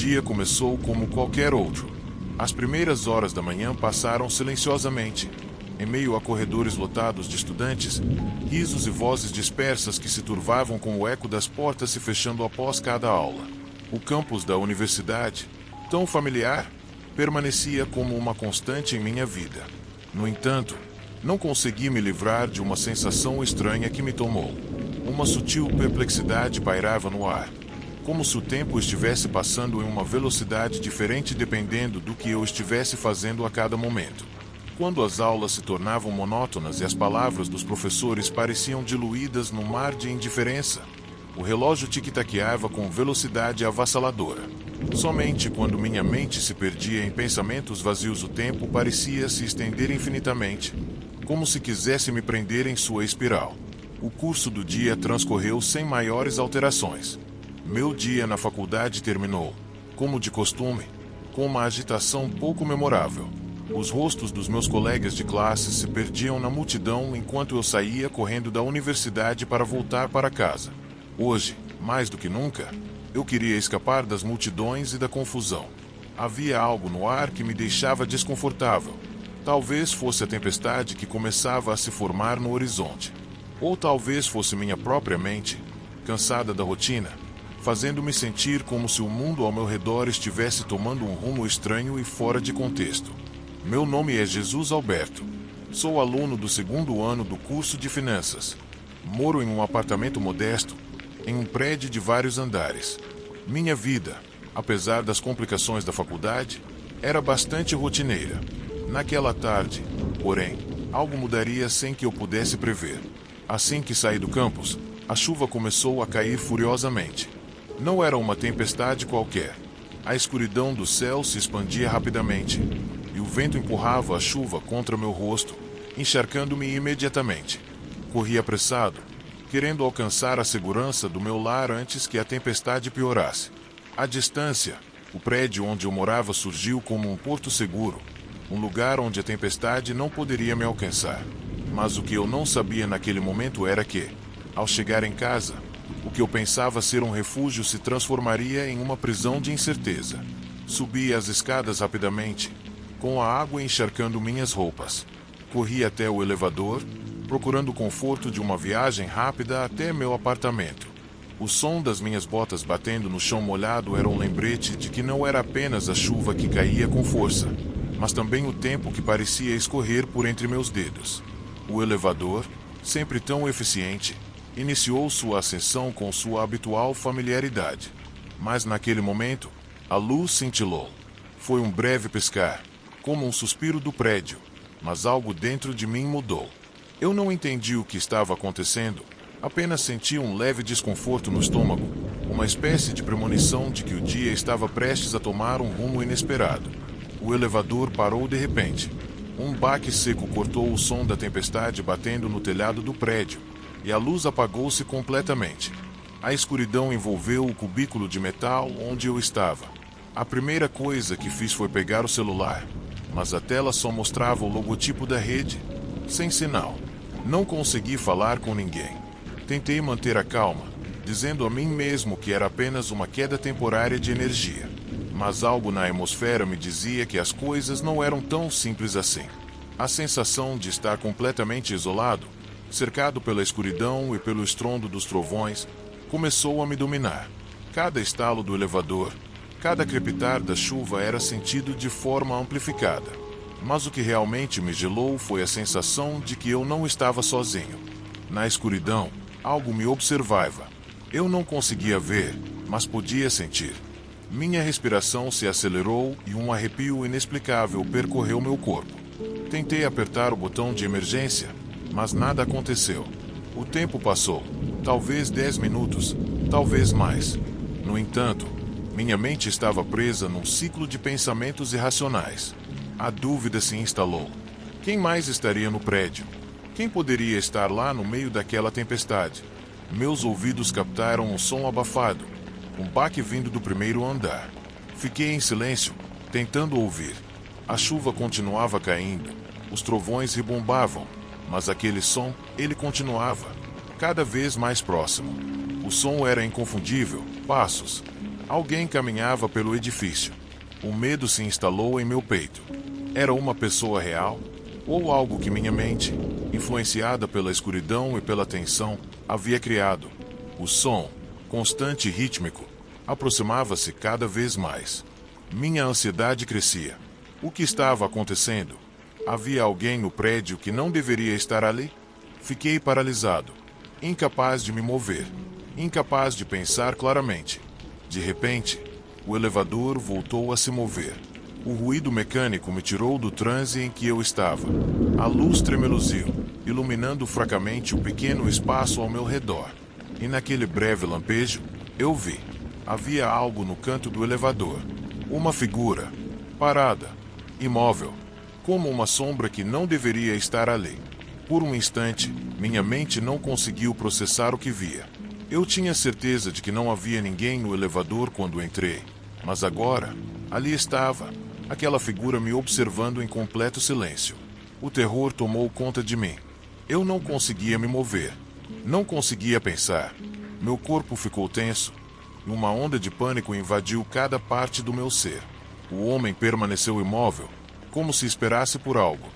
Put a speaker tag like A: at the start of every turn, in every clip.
A: dia começou como qualquer outro. As primeiras horas da manhã passaram silenciosamente, em meio a corredores lotados de estudantes, risos e vozes dispersas que se turvavam com o eco das portas se fechando após cada aula. O campus da universidade, tão familiar, permanecia como uma constante em minha vida. No entanto, não consegui me livrar de uma sensação estranha que me tomou. Uma sutil perplexidade pairava no ar, como se o tempo estivesse passando em uma velocidade diferente dependendo do que eu estivesse fazendo a cada momento. Quando as aulas se tornavam monótonas e as palavras dos professores pareciam diluídas num mar de indiferença, o relógio tic-taqueava com velocidade avassaladora. Somente quando minha mente se perdia em pensamentos vazios o tempo parecia se estender infinitamente, como se quisesse me prender em sua espiral. O curso do dia transcorreu sem maiores alterações. Meu dia na faculdade terminou, como de costume, com uma agitação pouco memorável. Os rostos dos meus colegas de classe se perdiam na multidão enquanto eu saía correndo da universidade para voltar para casa. Hoje, mais do que nunca, eu queria escapar das multidões e da confusão. Havia algo no ar que me deixava desconfortável. Talvez fosse a tempestade que começava a se formar no horizonte. Ou talvez fosse minha própria mente, cansada da rotina, fazendo-me sentir como se o mundo ao meu redor estivesse tomando um rumo estranho e fora de contexto. Meu nome é Jesus Alberto. Sou aluno do 2º ano do curso de Finanças. Moro em um apartamento modesto, em um prédio de vários andares. Minha vida, apesar das complicações da faculdade, era bastante rotineira. Naquela tarde, porém, algo mudaria sem que eu pudesse prever. Assim que saí do campus, a chuva começou a cair furiosamente. Não era uma tempestade qualquer. A escuridão do céu se expandia rapidamente, e o vento empurrava a chuva contra meu rosto, encharcando-me imediatamente. Corri apressado, querendo alcançar a segurança do meu lar antes que a tempestade piorasse. À distância, o prédio onde eu morava surgiu como um porto seguro, um lugar onde a tempestade não poderia me alcançar. Mas o que eu não sabia naquele momento era que, ao chegar em casa, o que eu pensava ser um refúgio se transformaria em uma prisão de incerteza. Subi as escadas rapidamente, com a água encharcando minhas roupas. Corri até o elevador, procurando o conforto de uma viagem rápida até meu apartamento. O som das minhas botas batendo no chão molhado era um lembrete de que não era apenas a chuva que caía com força, mas também o tempo que parecia escorrer por entre meus dedos. O elevador, sempre tão eficiente, iniciou sua ascensão com sua habitual familiaridade. Mas naquele momento, a luz cintilou. Foi um breve piscar, como um suspiro do prédio, mas algo dentro de mim mudou. Eu não entendi o que estava acontecendo, apenas senti um leve desconforto no estômago, uma espécie de premonição de que o dia estava prestes a tomar um rumo inesperado. O elevador parou de repente. Um baque seco cortou o som da tempestade batendo no telhado do prédio, e a luz apagou-se completamente. A escuridão envolveu o cubículo de metal onde eu estava. A primeira coisa que fiz foi pegar o celular, mas a tela só mostrava o logotipo da rede, sem sinal. Não consegui falar com ninguém. Tentei manter a calma, dizendo a mim mesmo que era apenas uma queda temporária de energia. Mas algo na atmosfera me dizia que as coisas não eram tão simples assim. A sensação de estar completamente isolado, cercado pela escuridão e pelo estrondo dos trovões, começou a me dominar. Cada estalo do elevador, cada crepitar da chuva era sentido de forma amplificada. Mas o que realmente me gelou foi a sensação de que eu não estava sozinho. Na escuridão, algo me observava. Eu não conseguia ver, mas podia sentir. Minha respiração se acelerou e um arrepio inexplicável percorreu meu corpo. Tentei apertar o botão de emergência, mas nada aconteceu. O tempo passou, talvez 10 minutos, talvez mais. No entanto, minha mente estava presa num ciclo de pensamentos irracionais. A dúvida se instalou. Quem mais estaria no prédio? Quem poderia estar lá no meio daquela tempestade? Meus ouvidos captaram um som abafado, um baque vindo do primeiro andar. Fiquei em silêncio, tentando ouvir. A chuva continuava caindo, os trovões ribombavam, mas aquele som, ele continuava, cada vez mais próximo. O som era inconfundível, passos. Alguém caminhava pelo edifício. O medo se instalou em meu peito. Era uma pessoa real? Ou algo que minha mente, influenciada pela escuridão e pela tensão, havia criado? O som, constante e rítmico, aproximava-se cada vez mais. Minha ansiedade crescia. O que estava acontecendo? Havia alguém no prédio que não deveria estar ali? Fiquei paralisado, incapaz de me mover, incapaz de pensar claramente. De repente, o elevador voltou a se mover. O ruído mecânico me tirou do transe em que eu estava. A luz tremeluziu, iluminando fracamente o pequeno espaço ao meu redor. E naquele breve lampejo, eu vi. Havia algo no canto do elevador. Uma figura, parada, imóvel, como uma sombra que não deveria estar ali. Por um instante, minha mente não conseguiu processar o que via. Eu tinha certeza de que não havia ninguém no elevador quando entrei, mas agora, ali estava, aquela figura me observando em completo silêncio. O terror tomou conta de mim. Eu não conseguia me mover. Não conseguia pensar. Meu corpo ficou tenso. E uma onda de pânico invadiu cada parte do meu ser. O homem permaneceu imóvel, como se esperasse por algo.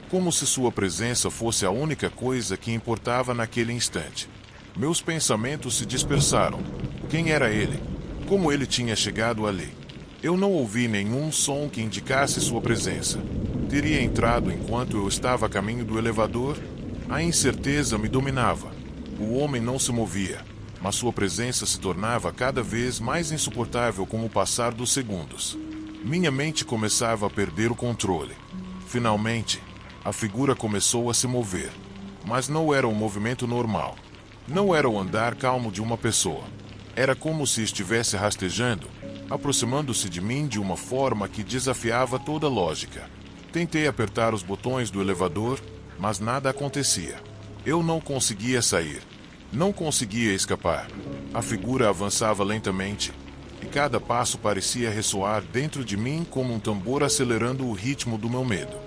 A: Como se sua presença fosse a única coisa que importava naquele instante. Meus pensamentos se dispersaram. Quem era ele? Como ele tinha chegado ali? Eu não ouvi nenhum som que indicasse sua presença. Teria entrado enquanto eu estava a caminho do elevador? A incerteza me dominava. O homem não se movia, mas sua presença se tornava cada vez mais insuportável com o passar dos segundos. Minha mente começava a perder o controle. Finalmente, a figura começou a se mover. Mas não era um movimento normal. Não era o andar calmo de uma pessoa. Era como se estivesse rastejando, aproximando-se de mim de uma forma que desafiava toda lógica. Tentei apertar os botões do elevador, mas nada acontecia. Eu não conseguia sair. Não conseguia escapar. A figura avançava lentamente, e cada passo parecia ressoar dentro de mim como um tambor acelerando o ritmo do meu medo.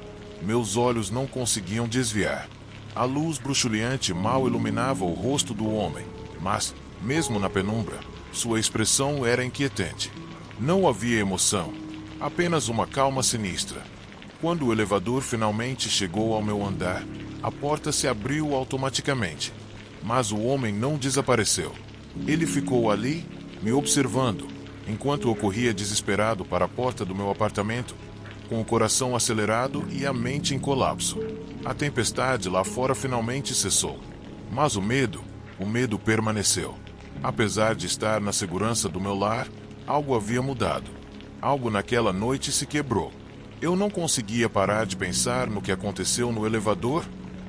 A: Meus olhos não conseguiam desviar. A luz bruxuleante mal iluminava o rosto do homem, mas, mesmo na penumbra, sua expressão era inquietante. Não havia emoção, apenas uma calma sinistra. Quando o elevador finalmente chegou ao meu andar, a porta se abriu automaticamente. Mas o homem não desapareceu. Ele ficou ali, me observando, enquanto eu corria desesperado para a porta do meu apartamento, com o coração acelerado e a mente em colapso. A tempestade lá fora finalmente cessou. Mas o medo permaneceu. Apesar de estar na segurança do meu lar, algo havia mudado. Algo naquela noite se quebrou. Eu não conseguia parar de pensar no que aconteceu no elevador,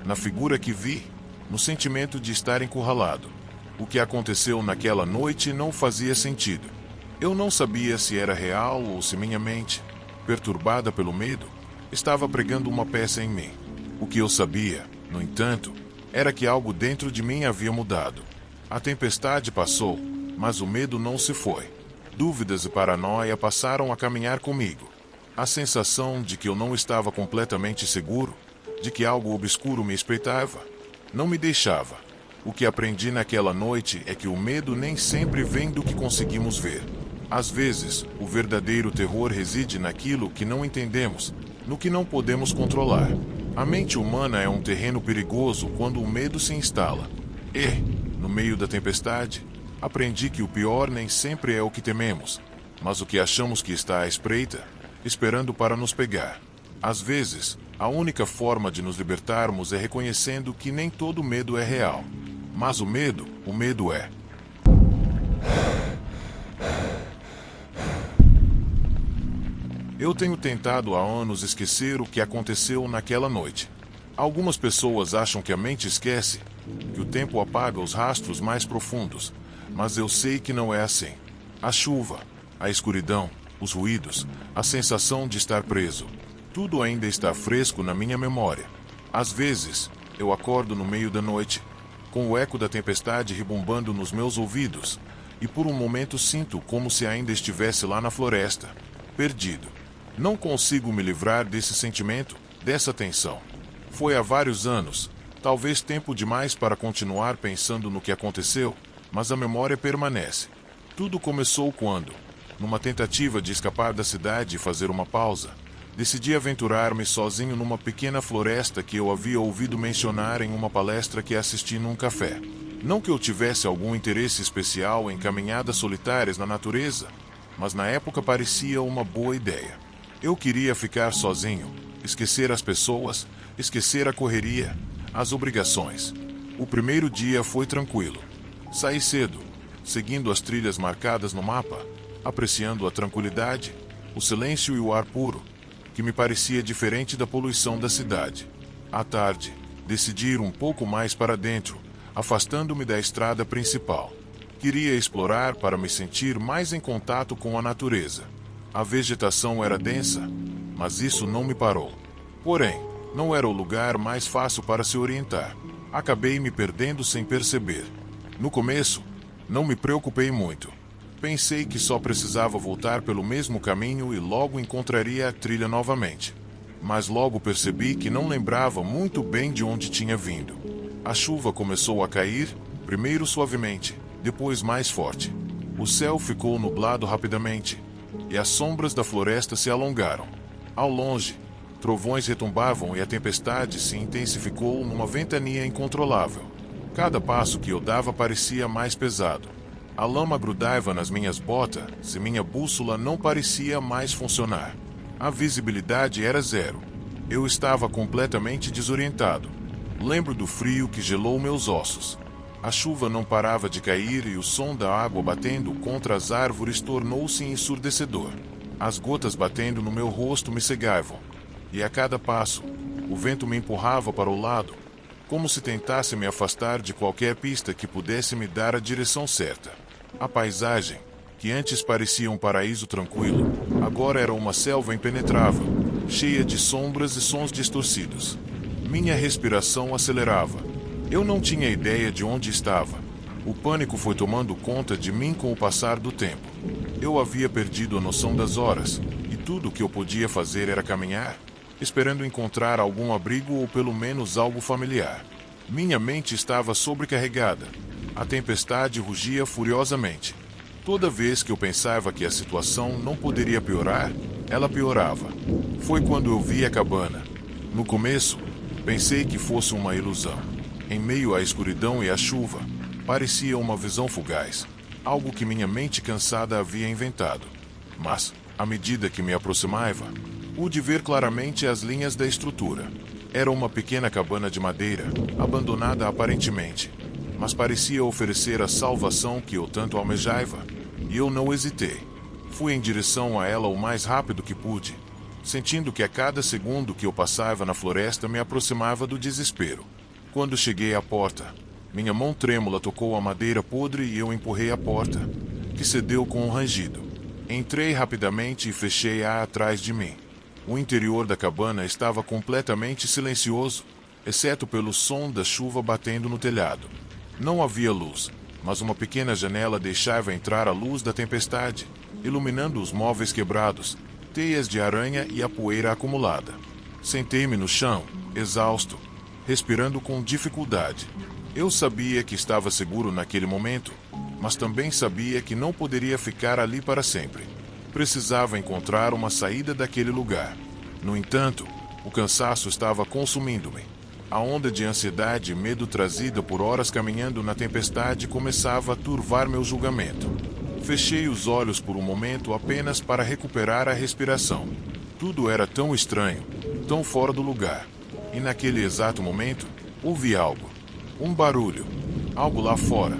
A: na figura que vi, no sentimento de estar encurralado. O que aconteceu naquela noite não fazia sentido. Eu não sabia se era real ou se minha mente, perturbada pelo medo, estava pregando uma peça em mim. O que eu sabia, no entanto, era que algo dentro de mim havia mudado. A tempestade passou, mas o medo não se foi. Dúvidas e paranoia passaram a caminhar comigo. A sensação de que eu não estava completamente seguro, de que algo obscuro me espreitava, não me deixava. O que aprendi naquela noite é que o medo nem sempre vem do que conseguimos ver. Às vezes, o verdadeiro terror reside naquilo que não entendemos, no que não podemos controlar. A mente humana é um terreno perigoso quando o medo se instala. E, no meio da tempestade, aprendi que o pior nem sempre é o que tememos, mas o que achamos que está à espreita, esperando para nos pegar. Às vezes, a única forma de nos libertarmos é reconhecendo que nem todo medo é real. Mas o medo é. Eu tenho tentado há anos esquecer o que aconteceu naquela noite. Algumas pessoas acham que a mente esquece, que o tempo apaga os rastros mais profundos, mas eu sei que não é assim. A chuva, a escuridão, os ruídos, a sensação de estar preso, tudo ainda está fresco na minha memória. Às vezes, eu acordo no meio da noite, com o eco da tempestade rebumbando nos meus ouvidos, e por um momento sinto como se ainda estivesse lá na floresta, perdido. Não consigo me livrar desse sentimento, dessa tensão. Foi há vários anos, talvez tempo demais para continuar pensando no que aconteceu, mas a memória permanece. Tudo começou quando, Numa tentativa de escapar da cidade e fazer uma pausa, decidi aventurar-me sozinho numa pequena floresta que eu havia ouvido mencionar em uma palestra que assisti num café. Não que eu tivesse algum interesse especial em caminhadas solitárias na natureza, mas na época parecia uma boa ideia. Eu queria ficar sozinho, esquecer as pessoas, esquecer a correria, as obrigações. O primeiro dia foi tranquilo. Saí cedo, seguindo as trilhas marcadas no mapa, apreciando a tranquilidade, o silêncio e o ar puro, que me parecia diferente da poluição da cidade. À tarde, decidi ir um pouco mais para dentro, afastando-me da estrada principal. Queria explorar para me sentir mais em contato com a natureza. A vegetação era densa, mas isso não me parou. Porém, não era o lugar mais fácil para se orientar. Acabei me perdendo sem perceber. No começo, não me preocupei muito. Pensei que só precisava voltar pelo mesmo caminho e logo encontraria a trilha novamente. Mas logo percebi que não lembrava muito bem de onde tinha vindo. A chuva começou a cair, primeiro suavemente, depois mais forte. O céu ficou nublado rapidamente, e as sombras da floresta se alongaram. Ao longe, trovões retumbavam e a tempestade se intensificou numa ventania incontrolável. Cada passo que eu dava parecia mais pesado. A lama grudava nas minhas botas e minha bússola não parecia mais funcionar. A visibilidade era zero. Eu estava completamente desorientado. Lembro do frio que gelou meus ossos. A chuva não parava de cair e o som da água batendo contra as árvores tornou-se ensurdecedor. As gotas batendo no meu rosto me cegavam. E a cada passo, o vento me empurrava para o lado, como se tentasse me afastar de qualquer pista que pudesse me dar a direção certa. A paisagem, que antes parecia um paraíso tranquilo, agora era uma selva impenetrável, cheia de sombras e sons distorcidos. Minha respiração acelerava. Eu não tinha ideia de onde estava. O pânico foi tomando conta de mim com o passar do tempo. Eu havia perdido a noção das horas, e tudo o que eu podia fazer era caminhar, esperando encontrar algum abrigo ou pelo menos algo familiar. Minha mente estava sobrecarregada. A tempestade rugia furiosamente. Toda vez que eu pensava que a situação não poderia piorar, ela piorava. Foi quando eu vi a cabana. No começo, pensei que fosse uma ilusão. Em meio à escuridão e à chuva, parecia uma visão fugaz, algo que minha mente cansada havia inventado. Mas, à medida que me aproximava, pude ver claramente as linhas da estrutura. Era uma pequena cabana de madeira, abandonada aparentemente, mas parecia oferecer a salvação que eu tanto almejava, e eu não hesitei. Fui em direção a ela o mais rápido que pude, sentindo que a cada segundo que eu passava na floresta me aproximava do desespero. Quando cheguei à porta, minha mão trêmula tocou a madeira podre e eu empurrei a porta, que cedeu com um rangido. Entrei rapidamente e fechei-a atrás de mim. O interior da cabana estava completamente silencioso, exceto pelo som da chuva batendo no telhado. Não havia luz, mas uma pequena janela deixava entrar a luz da tempestade, iluminando os móveis quebrados, teias de aranha e a poeira acumulada. Sentei-me no chão, exausto, respirando com dificuldade. Eu sabia que estava seguro naquele momento, mas também sabia que não poderia ficar ali para sempre. Precisava encontrar uma saída daquele lugar. No entanto, o cansaço estava consumindo-me. A onda de ansiedade e medo trazida por horas caminhando na tempestade começava a turvar meu julgamento. Fechei os olhos por um momento apenas para recuperar a respiração. Tudo era tão estranho, tão fora do lugar. E naquele exato momento, ouvi algo. Um barulho. Algo lá fora.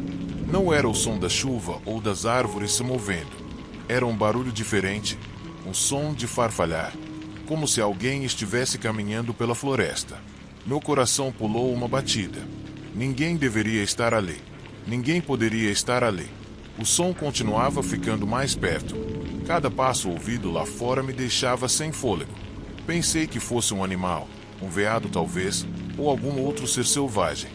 A: Não era o som da chuva ou das árvores se movendo. Era um barulho diferente, um som de farfalhar, como se alguém estivesse caminhando pela floresta. Meu coração pulou uma batida. Ninguém deveria estar ali. Ninguém poderia estar ali. O som continuava ficando mais perto. Cada passo ouvido lá fora me deixava sem fôlego. Pensei que fosse um animal, um veado talvez, ou algum outro ser selvagem.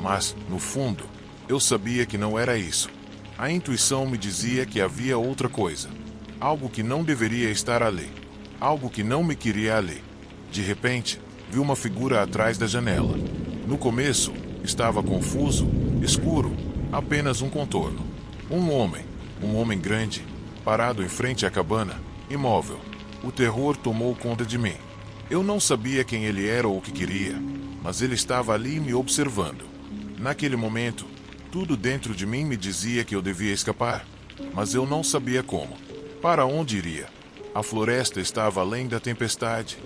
A: Mas, no fundo, eu sabia que não era isso. A intuição me dizia que havia outra coisa. Algo que não deveria estar ali. Algo que não me queria ali. De repente, vi uma figura atrás da janela. No começo, estava confuso, escuro, apenas um contorno. Um homem grande, parado em frente à cabana, imóvel. O terror tomou conta de mim. Eu não sabia quem ele era ou o que queria, mas ele estava ali me observando. Naquele momento, tudo dentro de mim me dizia que eu devia escapar, mas eu não sabia como. Para onde iria? A floresta estava além da tempestade,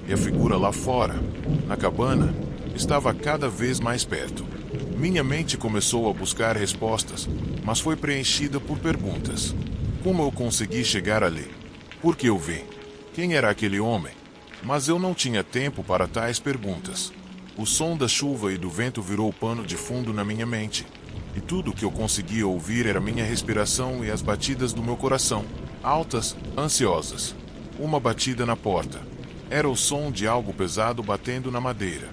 A: e a figura lá fora, na cabana, estava cada vez mais perto. Minha mente começou a buscar respostas, mas foi preenchida por perguntas. Como eu consegui chegar ali? Por que eu vim? Quem era aquele homem? Mas eu não tinha tempo para tais perguntas. O som da chuva e do vento virou pano de fundo na minha mente, e tudo o que eu conseguia ouvir era minha respiração e as batidas do meu coração, altas, ansiosas. Uma batida na porta. Era o som de algo pesado batendo na madeira.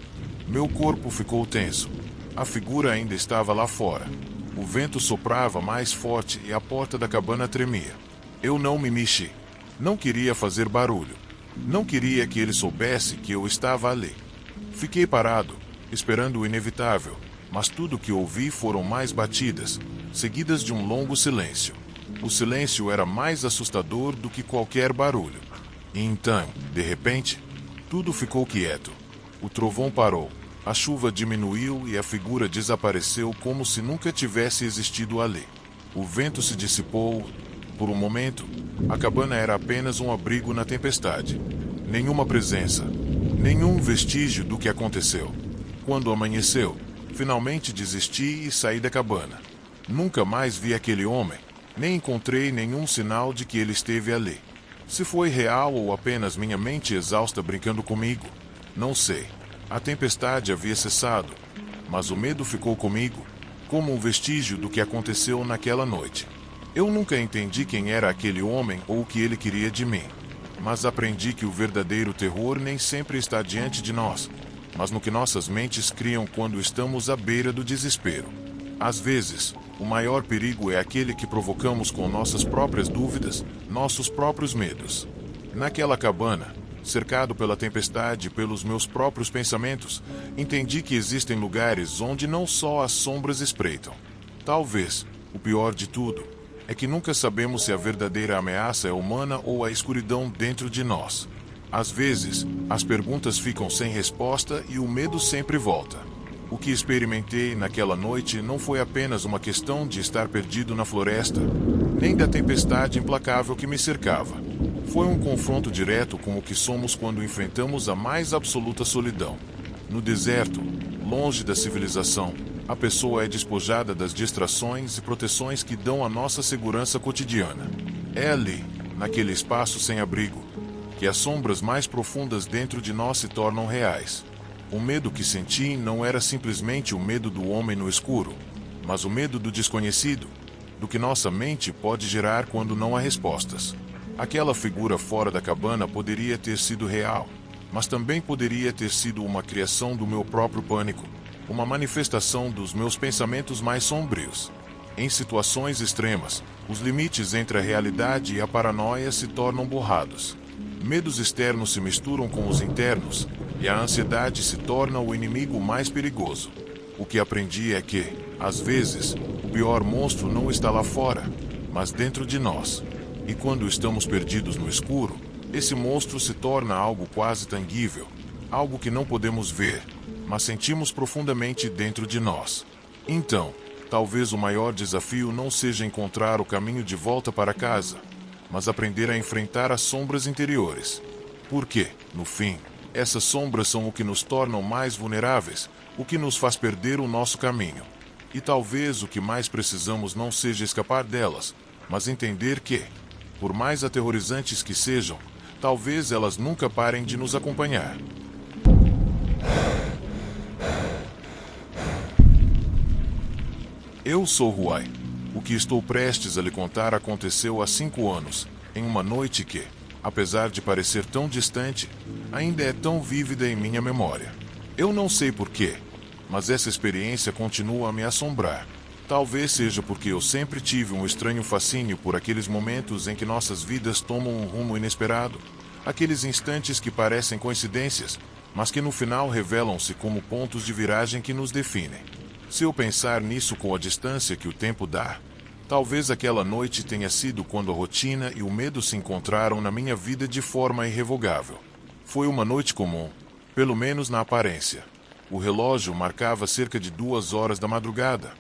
A: Meu corpo ficou tenso. A figura ainda estava lá fora. O vento soprava mais forte e a porta da cabana tremia. Eu não me mexi. Não queria fazer barulho. Não queria que ele soubesse que eu estava ali. Fiquei parado, esperando o inevitável, mas tudo que ouvi foram mais batidas, seguidas de um longo silêncio. O silêncio era mais assustador do que qualquer barulho. E então, de repente, tudo ficou quieto. O trovão parou, a chuva diminuiu e a figura desapareceu como se nunca tivesse existido ali. O vento se dissipou. Por um momento, a cabana era apenas um abrigo na tempestade. Nenhuma presença, nenhum vestígio do que aconteceu. Quando amanheceu, finalmente desisti e saí da cabana. Nunca mais vi aquele homem, nem encontrei nenhum sinal de que ele esteve ali. Se foi real ou apenas minha mente exausta brincando comigo, não sei. A tempestade havia cessado, mas o medo ficou comigo, como um vestígio do que aconteceu naquela noite. Eu nunca entendi quem era aquele homem ou o que ele queria de mim, mas aprendi que o verdadeiro terror nem sempre está diante de nós, mas no que nossas mentes criam quando estamos à beira do desespero. Às vezes, o maior perigo é aquele que provocamos com nossas próprias dúvidas, nossos próprios medos. Naquela cabana, cercado pela tempestade e pelos meus próprios pensamentos, entendi que existem lugares onde não só as sombras espreitam. Talvez, o pior de tudo, é que nunca sabemos se a verdadeira ameaça é humana ou a escuridão dentro de nós. Às vezes, as perguntas ficam sem resposta e o medo sempre volta. O que experimentei naquela noite não foi apenas uma questão de estar perdido na floresta, nem da tempestade implacável que me cercava. Foi um confronto direto com o que somos quando enfrentamos a mais absoluta solidão. No deserto, longe da civilização, a pessoa é despojada das distrações e proteções que dão a nossa segurança cotidiana. É ali, naquele espaço sem abrigo, que as sombras mais profundas dentro de nós se tornam reais. O medo que senti não era simplesmente o medo do homem no escuro, mas o medo do desconhecido, do que nossa mente pode gerar quando não há respostas. Aquela figura fora da cabana poderia ter sido real, mas também poderia ter sido uma criação do meu próprio pânico, uma manifestação dos meus pensamentos mais sombrios. Em situações extremas, os limites entre a realidade e a paranoia se tornam borrados. Medos externos se misturam com os internos, e a ansiedade se torna o inimigo mais perigoso. O que aprendi é que, às vezes, o pior monstro não está lá fora, mas dentro de nós. E quando estamos perdidos no escuro, esse monstro se torna algo quase tangível, algo que não podemos ver, mas sentimos profundamente dentro de nós. Então, talvez o maior desafio não seja encontrar o caminho de volta para casa, mas aprender a enfrentar as sombras interiores. Porque, no fim, essas sombras são o que nos tornam mais vulneráveis, o que nos faz perder o nosso caminho. E talvez o que mais precisamos não seja escapar delas, mas entender que, por mais aterrorizantes que sejam, talvez elas nunca parem de nos acompanhar. Eu sou Huai. O que estou prestes a lhe contar aconteceu há 5 anos, em uma noite que, apesar de parecer tão distante, ainda é tão vívida em minha memória. Eu não sei porquê, mas essa experiência continua a me assombrar. Talvez seja porque eu sempre tive um estranho fascínio por aqueles momentos em que nossas vidas tomam um rumo inesperado, aqueles instantes que parecem coincidências, mas que no final revelam-se como pontos de viragem que nos definem. Se eu pensar nisso com a distância que o tempo dá, Talvez aquela noite tenha sido quando a rotina e o medo se encontraram na minha vida de forma irrevogável. Foi uma noite comum, pelo menos na aparência. O relógio marcava cerca de 2 horas da madrugada,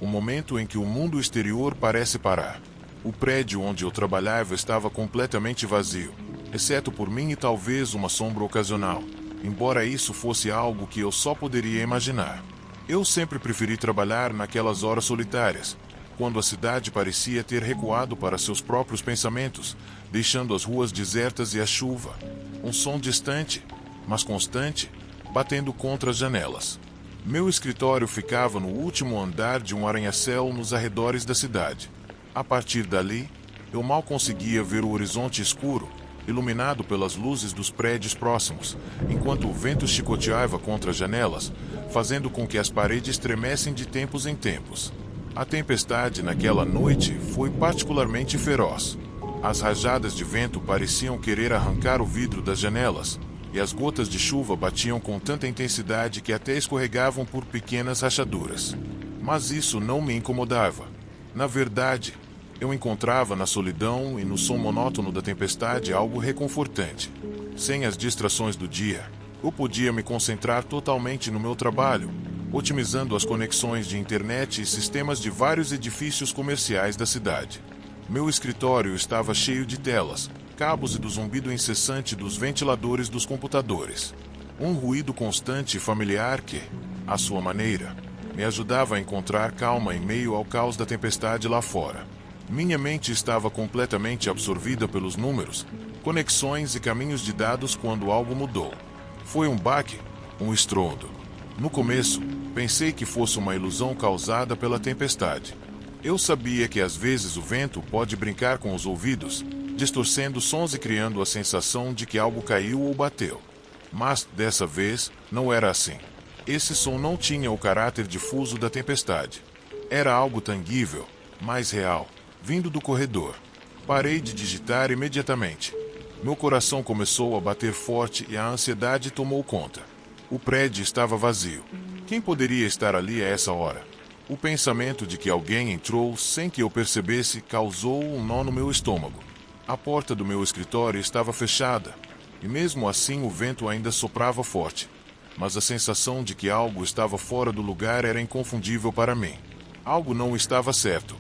A: o momento em que o mundo exterior parece parar. O prédio onde eu trabalhava estava completamente vazio, exceto por mim e talvez uma sombra ocasional, embora isso fosse algo que eu só poderia imaginar. Eu sempre preferi trabalhar naquelas horas solitárias, quando a cidade parecia ter recuado para seus próprios pensamentos, deixando as ruas desertas e a chuva, um som distante, mas constante, batendo contra as janelas. Meu escritório ficava no último andar de um arranha-céu nos arredores da cidade. A partir dali, eu mal conseguia ver o horizonte escuro, iluminado pelas luzes dos prédios próximos, enquanto o vento chicoteava contra as janelas, fazendo com que as paredes tremessem de tempos em tempos. A tempestade naquela noite foi particularmente feroz. As rajadas de vento pareciam querer arrancar o vidro das janelas, e as gotas de chuva batiam com tanta intensidade que até escorregavam por pequenas rachaduras. Mas isso não me incomodava. Na verdade, eu encontrava na solidão e no som monótono da tempestade algo reconfortante. Sem as distrações do dia, eu podia me concentrar totalmente no meu trabalho, otimizando as conexões de internet e sistemas de vários edifícios comerciais da cidade. Meu escritório estava cheio de telas, cabos e do zumbido incessante dos ventiladores dos computadores. Um ruído constante e familiar que, à sua maneira, me ajudava a encontrar calma em meio ao caos da tempestade lá fora. Minha mente estava completamente absorvida pelos números, conexões e caminhos de dados quando algo mudou. Foi um baque, um estrondo. No começo, pensei que fosse uma ilusão causada pela tempestade. Eu sabia que às vezes o vento pode brincar com os ouvidos, distorcendo sons e criando a sensação de que algo caiu ou bateu. Mas, dessa vez, não era assim. Esse som não tinha o caráter difuso da tempestade. Era algo tangível, mais real, vindo do corredor. Parei de digitar imediatamente. Meu coração começou a bater forte e a ansiedade tomou conta. O prédio estava vazio. Quem poderia estar ali a essa hora? O pensamento de que alguém entrou sem que eu percebesse causou um nó no meu estômago. A porta do meu escritório estava fechada, e mesmo assim o vento ainda soprava forte. Mas a sensação de que algo estava fora do lugar era inconfundível para mim. Algo não estava certo.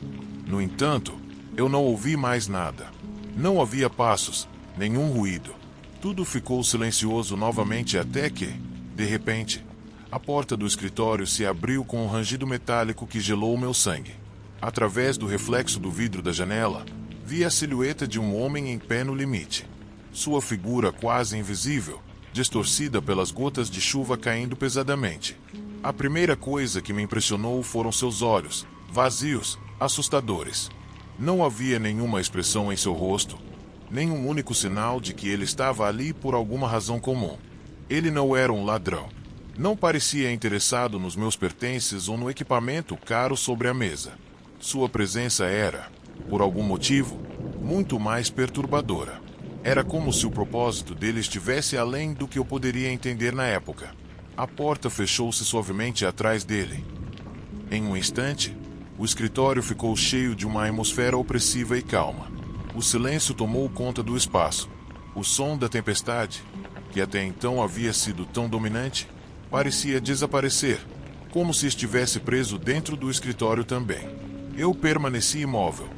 A: No entanto, eu não ouvi mais nada. Não havia passos, nenhum ruído. Tudo ficou silencioso novamente até que, de repente, a porta do escritório se abriu com um rangido metálico que gelou meu sangue. Através do reflexo do vidro da janela, vi a silhueta de um homem em pé no limite. Sua figura quase invisível, distorcida pelas gotas de chuva caindo pesadamente. A primeira coisa que me impressionou foram seus olhos, vazios, assustadores. Não havia nenhuma expressão em seu rosto, nenhum único sinal de que ele estava ali por alguma razão comum. Ele não era um ladrão. Não parecia interessado nos meus pertences ou no equipamento caro sobre a mesa. Sua presença era, por algum motivo, muito mais perturbadora. Era como se o propósito dele estivesse além do que eu poderia entender na época. A porta fechou-se suavemente atrás dele. Em um instante, o escritório ficou cheio de uma atmosfera opressiva e calma. O silêncio tomou conta do espaço. O som da tempestade, que até então havia sido tão dominante, parecia desaparecer, como se estivesse preso dentro do escritório também. Eu permaneci imóvel.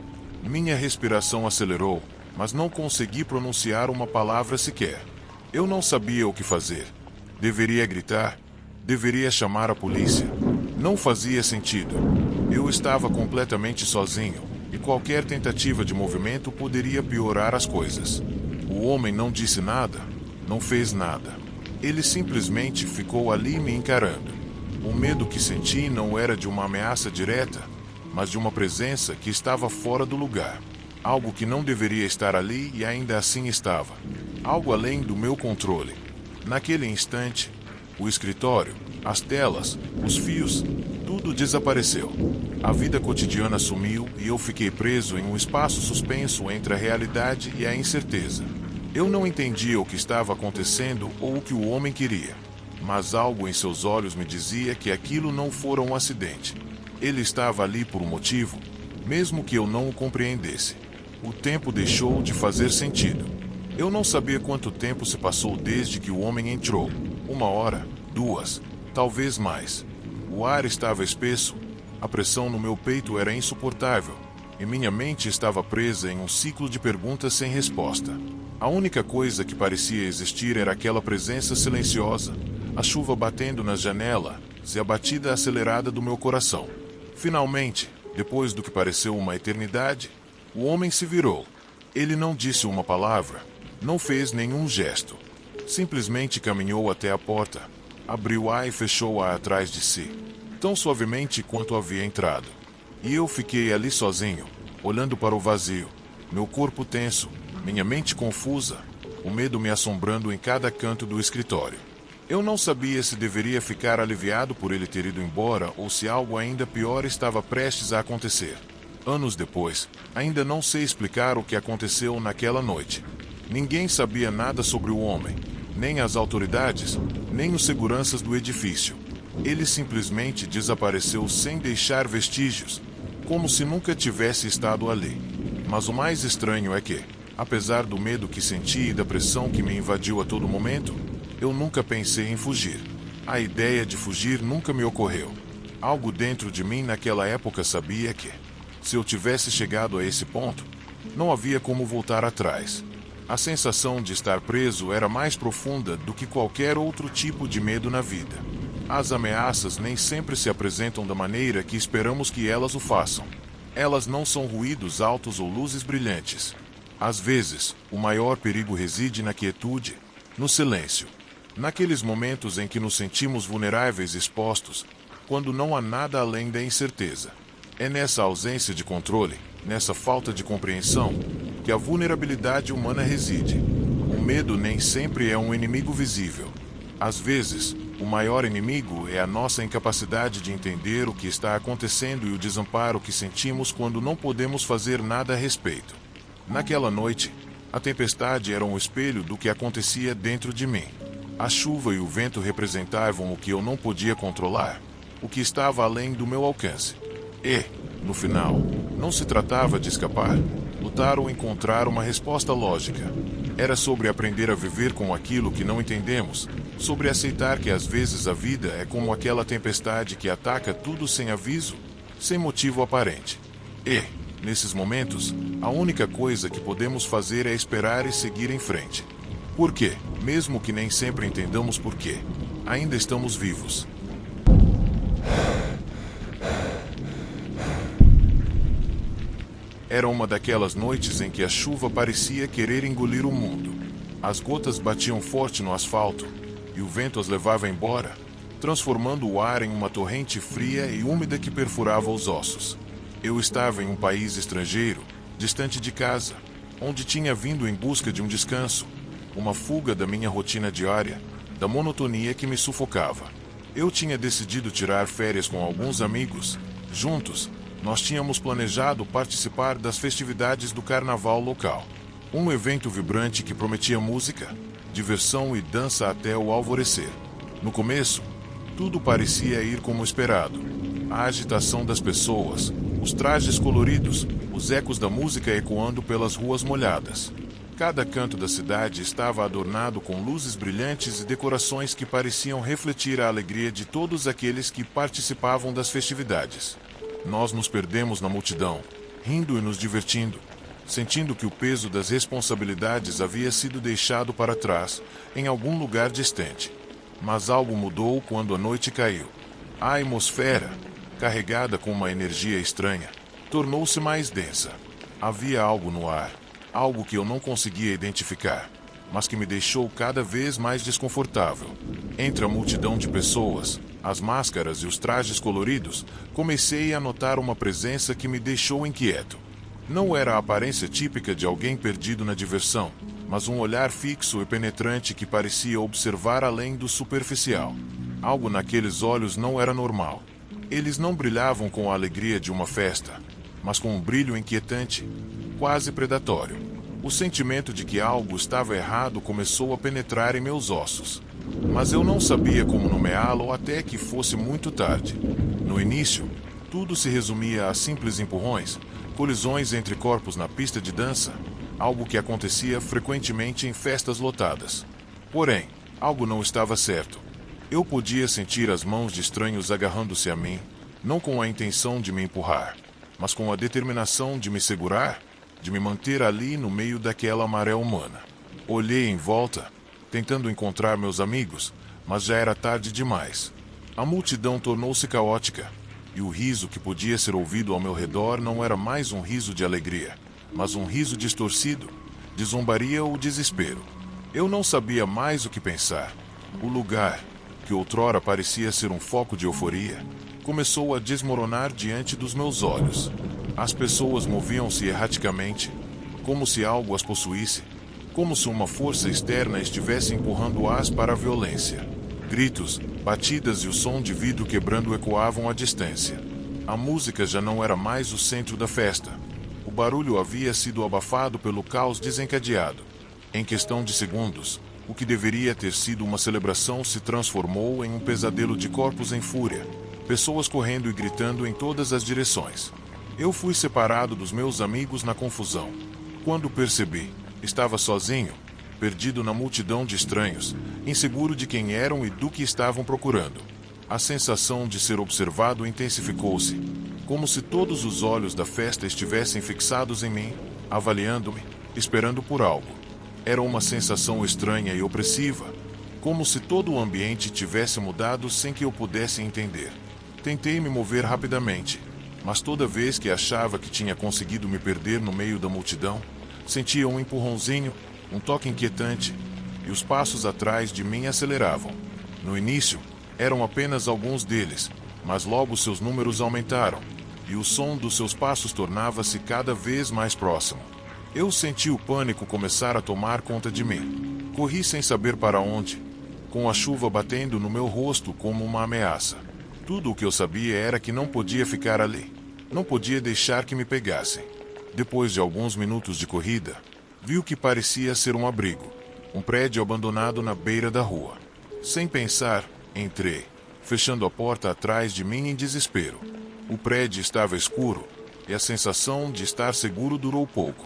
A: Minha respiração acelerou, mas não consegui pronunciar uma palavra sequer. Eu não sabia o que fazer. Deveria gritar? Deveria chamar a polícia? Não fazia sentido. Eu estava completamente sozinho, e qualquer tentativa de movimento poderia piorar as coisas. O homem não disse nada, não fez nada. Ele simplesmente ficou ali me encarando. O medo que senti não era de uma ameaça direta, mas de uma presença que estava fora do lugar. Algo que não deveria estar ali e ainda assim estava. Algo além do meu controle. Naquele instante, o escritório, as telas, os fios, tudo desapareceu. A vida cotidiana sumiu e eu fiquei preso em um espaço suspenso entre a realidade e a incerteza. Eu não entendia o que estava acontecendo ou o que o homem queria, mas algo em seus olhos me dizia que aquilo não fora um acidente. Ele estava ali por um motivo, mesmo que eu não o compreendesse. O tempo deixou de fazer sentido. Eu não sabia quanto tempo se passou desde que o homem entrou. 1 hora, 2, talvez mais. O ar estava espesso, a pressão no meu peito era insuportável, e minha mente estava presa em um ciclo de perguntas sem resposta. A única coisa que parecia existir era aquela presença silenciosa, a chuva batendo na janela e a batida acelerada do meu coração. Finalmente, depois do que pareceu uma eternidade, o homem se virou. Ele não disse uma palavra, não fez nenhum gesto. Simplesmente caminhou até a porta, abriu-a e fechou-a atrás de si, tão suavemente quanto havia entrado. E eu fiquei ali sozinho, olhando para o vazio, meu corpo tenso, minha mente confusa, o medo me assombrando em cada canto do escritório. Eu não sabia se deveria ficar aliviado por ele ter ido embora ou se algo ainda pior estava prestes a acontecer. Anos depois, ainda não sei explicar o que aconteceu naquela noite. Ninguém sabia nada sobre o homem, nem as autoridades, nem os seguranças do edifício. Ele simplesmente desapareceu sem deixar vestígios, como se nunca tivesse estado ali. Mas o mais estranho é que, apesar do medo que senti e da pressão que me invadiu a todo momento, eu nunca pensei em fugir. A ideia de fugir nunca me ocorreu. Algo dentro de mim naquela época sabia que, se eu tivesse chegado a esse ponto, não havia como voltar atrás. A sensação de estar preso era mais profunda do que qualquer outro tipo de medo na vida. As ameaças nem sempre se apresentam da maneira que esperamos que elas o façam. Elas não são ruídos altos ou luzes brilhantes. Às vezes, o maior perigo reside na quietude, no silêncio. Naqueles momentos em que nos sentimos vulneráveis e expostos, quando não há nada além da incerteza. É nessa ausência de controle, nessa falta de compreensão, que a vulnerabilidade humana reside. O medo nem sempre é um inimigo visível. Às vezes, o maior inimigo é a nossa incapacidade de entender o que está acontecendo e o desamparo que sentimos quando não podemos fazer nada a respeito. Naquela noite, a tempestade era um espelho do que acontecia dentro de mim. A chuva e o vento representavam o que eu não podia controlar, o que estava além do meu alcance. E, no final, não se tratava de escapar, lutar ou encontrar uma resposta lógica. Era sobre aprender a viver com aquilo que não entendemos, sobre aceitar que às vezes a vida é como aquela tempestade que ataca tudo sem aviso, sem motivo aparente. E, nesses momentos, a única coisa que podemos fazer é esperar e seguir em frente. Porque, mesmo que nem sempre entendamos porquê, ainda estamos vivos. Era uma daquelas noites em que a chuva parecia querer engolir o mundo. As gotas batiam forte no asfalto, e o vento as levava embora, transformando o ar em uma torrente fria e úmida que perfurava os ossos. Eu estava em um país estrangeiro, distante de casa, onde tinha vindo em busca de um descanso, uma fuga da minha rotina diária, da monotonia que me sufocava. Eu tinha decidido tirar férias com alguns amigos. Juntos, nós tínhamos planejado participar das festividades do carnaval local. Um evento vibrante que prometia música, diversão e dança até o alvorecer. No começo, tudo parecia ir como esperado. A agitação das pessoas, os trajes coloridos, os ecos da música ecoando pelas ruas molhadas. Cada canto da cidade estava adornado com luzes brilhantes e decorações que pareciam refletir a alegria de todos aqueles que participavam das festividades. Nós nos perdemos na multidão, rindo e nos divertindo, sentindo que o peso das responsabilidades havia sido deixado para trás, em algum lugar distante. Mas algo mudou quando a noite caiu. A atmosfera, carregada com uma energia estranha, tornou-se mais densa. Havia algo no ar, algo que eu não conseguia identificar, mas que me deixou cada vez mais desconfortável. Entre a multidão de pessoas, as máscaras e os trajes coloridos, comecei a notar uma presença que me deixou inquieto. Não era a aparência típica de alguém perdido na diversão, mas um olhar fixo e penetrante que parecia observar além do superficial. Algo naqueles olhos não era normal. Eles não brilhavam com a alegria de uma festa, mas com um brilho inquietante, quase predatório. O sentimento de que algo estava errado começou a penetrar em meus ossos. Mas eu não sabia como nomeá-lo até que fosse muito tarde. No início, Tudo se resumia a simples empurrões, colisões entre corpos na pista de dança, algo que acontecia frequentemente em festas lotadas. Porém, algo não estava certo. Eu podia sentir as mãos de estranhos agarrando-se a mim, não com a intenção de me empurrar, mas com a determinação de me segurar, de me manter ali no meio daquela maré humana. Olhei em volta, tentando encontrar meus amigos, mas já era tarde demais. A multidão tornou-se caótica, e o riso que podia ser ouvido ao meu redor não era mais um riso de alegria, mas um riso distorcido, de zombaria ou desespero. Eu não sabia mais o que pensar. O lugar, que outrora parecia ser um foco de euforia, começou a desmoronar diante dos meus olhos. As pessoas moviam-se erraticamente, como se algo as possuísse, como se uma força externa estivesse empurrando-as para a violência. Gritos, batidas e o som de vidro quebrando ecoavam à distância. A música já não era mais o centro da festa. O barulho havia sido abafado pelo caos desencadeado. Em questão de segundos, o que deveria ter sido uma celebração se transformou em um pesadelo de corpos em fúria, pessoas correndo e gritando em todas as direções. Eu fui separado dos meus amigos na confusão. Quando percebi, estava sozinho, perdido na multidão de estranhos, inseguro de quem eram e do que estavam procurando. A sensação de ser observado intensificou-se, como se todos os olhos da festa estivessem fixados em mim, avaliando-me, esperando por algo. Era uma sensação estranha e opressiva, como se todo o ambiente tivesse mudado sem que eu pudesse entender. Tentei me mover rapidamente, mas toda vez que achava que tinha conseguido me perder no meio da multidão, sentia um empurrãozinho, um toque inquietante, e os passos atrás de mim aceleravam. No início, eram apenas alguns deles, mas logo seus números aumentaram, e o som dos seus passos tornava-se cada vez mais próximo. Eu senti o pânico começar a tomar conta de mim. Corri sem saber para onde, com a chuva batendo no meu rosto como uma ameaça. Tudo o que eu sabia era que não podia ficar ali. Não podia deixar que me pegassem. Depois de alguns minutos de corrida, vi o que parecia ser um abrigo, um prédio abandonado na beira da rua. Sem pensar, entrei, fechando a porta atrás de mim em desespero. O prédio estava escuro, e a sensação de estar seguro durou pouco.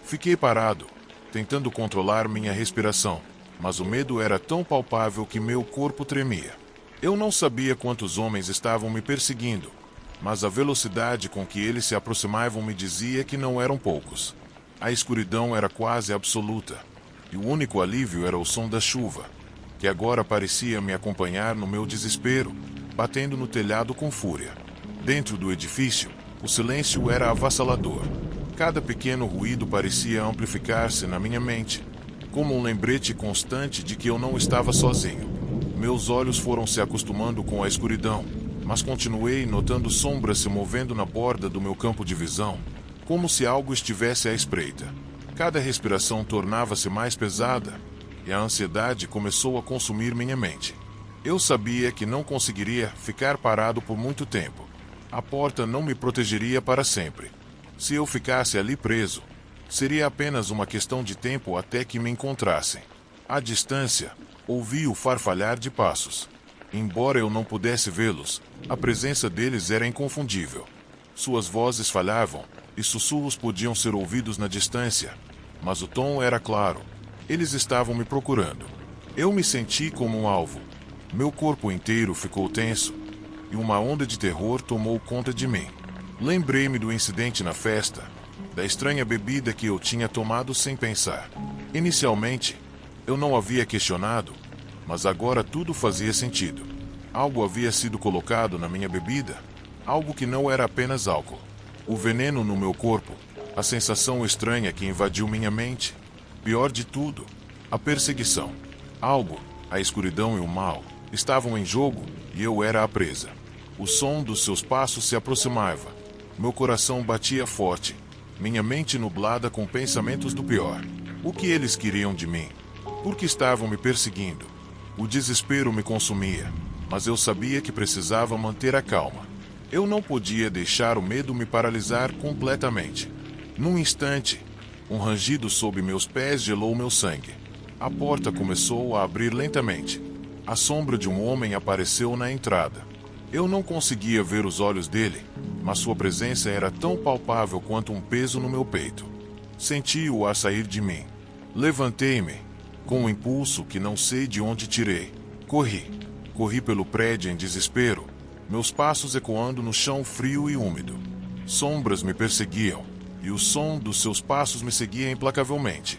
A: Fiquei parado, tentando controlar minha respiração, mas o medo era tão palpável que meu corpo tremia. Eu não sabia quantos homens estavam me perseguindo, mas a velocidade com que eles se aproximavam me dizia que não eram poucos. A escuridão era quase absoluta, e o único alívio era o som da chuva, que agora parecia me acompanhar no meu desespero, batendo no telhado com fúria. Dentro do edifício, o silêncio era avassalador. Cada pequeno ruído parecia amplificar-se na minha mente, como um lembrete constante de que eu não estava sozinho. Meus olhos foram se acostumando com a escuridão, mas continuei notando sombras se movendo na borda do meu campo de visão, como se algo estivesse à espreita. Cada respiração tornava-se mais pesada, e a ansiedade começou a consumir minha mente. Eu sabia que não conseguiria ficar parado por muito tempo. A porta não me protegeria para sempre. Se eu ficasse ali preso, seria apenas uma questão de tempo até que me encontrassem. À distância, ouvi o farfalhar de passos. Embora eu não pudesse vê-los, a presença deles era inconfundível. Suas vozes falhavam, e sussurros podiam ser ouvidos na distância, mas o tom era claro. Eles estavam me procurando. Eu me senti como um alvo. Meu corpo inteiro ficou tenso, e uma onda de terror tomou conta de mim. Lembrei-me do incidente na festa, da estranha bebida que eu tinha tomado sem pensar. Inicialmente, eu não havia questionado, mas agora tudo fazia sentido. Algo havia sido colocado na minha bebida, algo que não era apenas álcool. O veneno no meu corpo, a sensação estranha que invadiu minha mente. Pior de tudo, a perseguição. Algo, a escuridão e o mal, estavam em jogo e eu era a presa. O som dos seus passos se aproximava. Meu coração batia forte, minha mente nublada com pensamentos do pior. O que eles queriam de mim? Por que estavam me perseguindo? O desespero me consumia, mas eu sabia que precisava manter a calma. Eu não podia deixar o medo me paralisar completamente. Num instante, um rangido sob meus pés gelou meu sangue. A porta começou a abrir lentamente. A sombra de um homem apareceu na entrada. Eu não conseguia ver os olhos dele, mas sua presença era tão palpável quanto um peso no meu peito. Senti o ar sair de mim. Levantei-me, com um impulso que não sei de onde tirei. Corri pelo prédio em desespero, meus passos ecoando no chão frio e úmido. Sombras me perseguiam, e o som dos seus passos me seguia implacavelmente.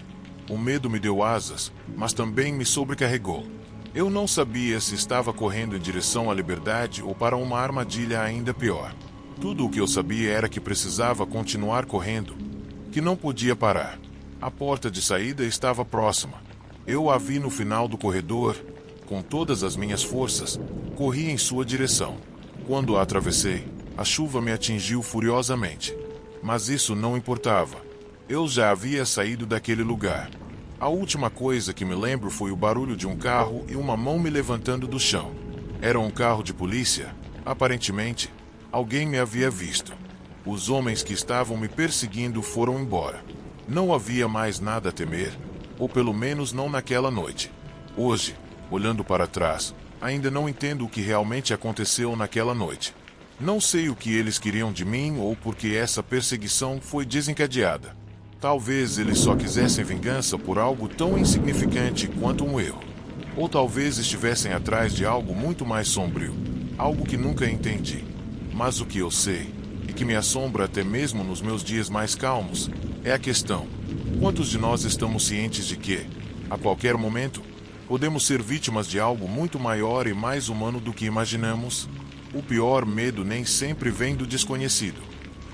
A: O medo me deu asas, mas também me sobrecarregou. Eu não sabia se estava correndo em direção à liberdade ou para uma armadilha ainda pior. Tudo o que eu sabia era que precisava continuar correndo, que não podia parar. A porta de saída estava próxima. Eu a vi no final do corredor. Com todas as minhas forças, corri em sua direção. Quando a atravessei, a chuva me atingiu furiosamente. Mas isso não importava. Eu já havia saído daquele lugar. A última coisa que me lembro foi o barulho de um carro e uma mão me levantando do chão. Era um carro de polícia. Aparentemente, alguém me havia visto. Os homens que estavam me perseguindo foram embora. Não havia mais nada a temer, ou pelo menos não naquela noite. Hoje, olhando para trás, ainda não entendo o que realmente aconteceu naquela noite. Não sei o que eles queriam de mim ou por que essa perseguição foi desencadeada. Talvez eles só quisessem vingança por algo tão insignificante quanto um erro. Ou talvez estivessem atrás de algo muito mais sombrio, algo que nunca entendi. Mas o que eu sei, e que me assombra até mesmo nos meus dias mais calmos, é a questão: quantos de nós estamos cientes de que, a qualquer momento, podemos ser vítimas de algo muito maior e mais humano do que imaginamos? O pior medo nem sempre vem do desconhecido.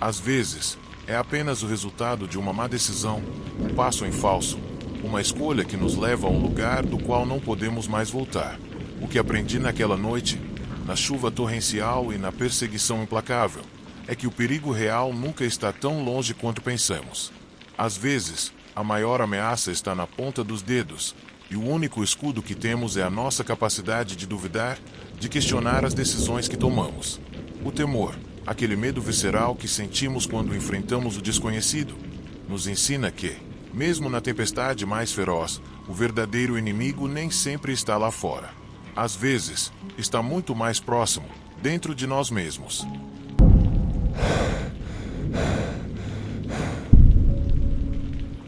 A: Às vezes, é apenas o resultado de uma má decisão, um passo em falso, uma escolha que nos leva a um lugar do qual não podemos mais voltar. O que aprendi naquela noite, na chuva torrencial e na perseguição implacável, é que o perigo real nunca está tão longe quanto pensamos. Às vezes, a maior ameaça está na ponta dos dedos, e o único escudo que temos é a nossa capacidade de duvidar, de questionar as decisões que tomamos. O temor, aquele medo visceral que sentimos quando enfrentamos o desconhecido, nos ensina que, mesmo na tempestade mais feroz, o verdadeiro inimigo nem sempre está lá fora. Às vezes, está muito mais próximo, dentro de nós mesmos.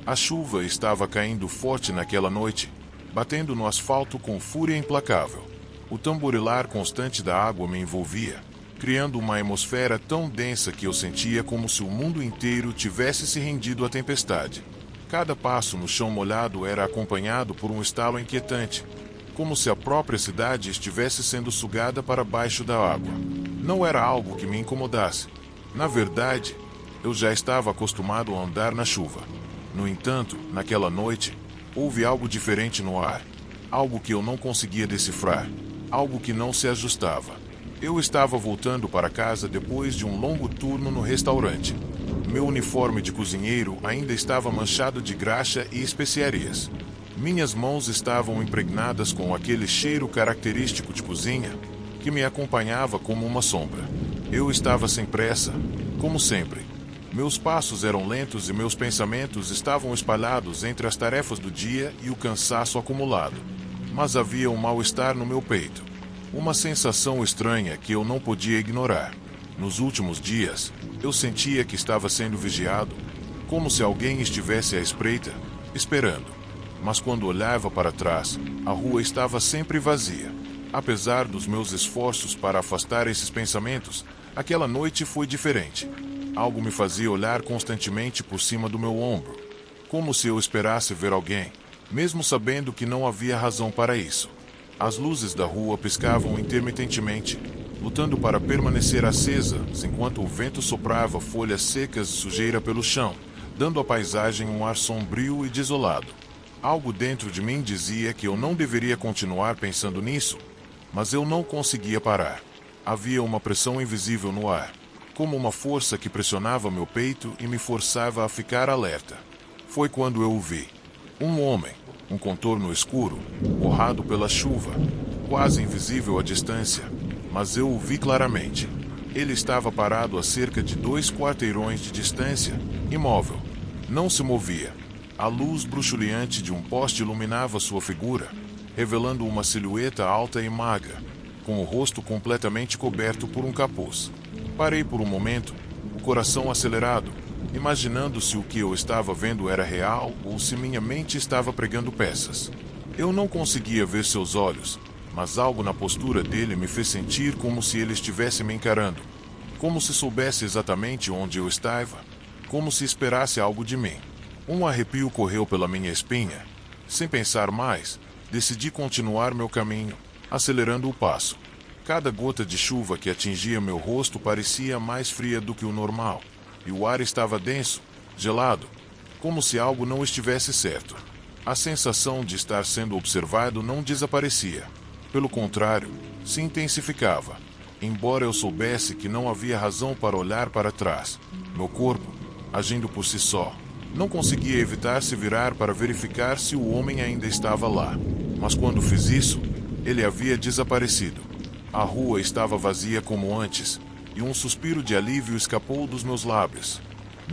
A: A chuva estava caindo forte naquela noite, batendo no asfalto com fúria implacável. O tamborilar constante da água me envolvia, criando uma atmosfera tão densa que eu sentia como se o mundo inteiro tivesse se rendido à tempestade. Cada passo no chão molhado era acompanhado por um estalo inquietante, como se a própria cidade estivesse sendo sugada para baixo da água. Não era algo que me incomodasse. Na verdade, eu já estava acostumado a andar na chuva. No entanto, naquela noite, houve algo diferente no ar. Algo que eu não conseguia decifrar. Algo que não se ajustava. Eu estava voltando para casa depois de um longo turno no restaurante. Meu uniforme de cozinheiro ainda estava manchado de graxa e especiarias. Minhas mãos estavam impregnadas com aquele cheiro característico de cozinha que me acompanhava como uma sombra. Eu estava sem pressa, como sempre. Meus passos eram lentos e meus pensamentos estavam espalhados entre as tarefas do dia e o cansaço acumulado. Mas havia um mal-estar no meu peito. Uma sensação estranha que eu não podia ignorar. Nos últimos dias, eu sentia que estava sendo vigiado, como se alguém estivesse à espreita, esperando. Mas quando olhava para trás, a rua estava sempre vazia. Apesar dos meus esforços para afastar esses pensamentos, aquela noite foi diferente. Algo me fazia olhar constantemente por cima do meu ombro, como se eu esperasse ver alguém, mesmo sabendo que não havia razão para isso. As luzes da rua piscavam intermitentemente, lutando para permanecer acesas enquanto o vento soprava folhas secas e sujeira pelo chão, dando à paisagem um ar sombrio e desolado. Algo dentro de mim dizia que eu não deveria continuar pensando nisso, mas eu não conseguia parar. Havia uma pressão invisível no ar, como uma força que pressionava meu peito e me forçava a ficar alerta. Foi quando eu o vi. Um homem, um contorno escuro, borrado pela chuva, quase invisível à distância, mas eu o vi claramente. Ele estava parado a cerca de 2 quarteirões de distância, imóvel. Não se movia. A luz bruxuleante de um poste iluminava sua figura, revelando uma silhueta alta e magra, com o rosto completamente coberto por um capuz. Parei por um momento, o coração acelerado, imaginando se o que eu estava vendo era real ou se minha mente estava pregando peças. Eu não conseguia ver seus olhos, mas algo na postura dele me fez sentir como se ele estivesse me encarando, como se soubesse exatamente onde eu estava, como se esperasse algo de mim. Um arrepio correu pela minha espinha. Sem pensar mais, decidi continuar meu caminho, acelerando o passo. Cada gota de chuva que atingia meu rosto parecia mais fria do que o normal, e o ar estava denso, gelado, como se algo não estivesse certo. A sensação de estar sendo observado não desaparecia. Pelo contrário, se intensificava. Embora eu soubesse que não havia razão para olhar para trás, meu corpo, agindo por si só, não conseguia evitar se virar para verificar se o homem ainda estava lá. Mas quando fiz isso, ele havia desaparecido. A rua estava vazia como antes, e um suspiro de alívio escapou dos meus lábios.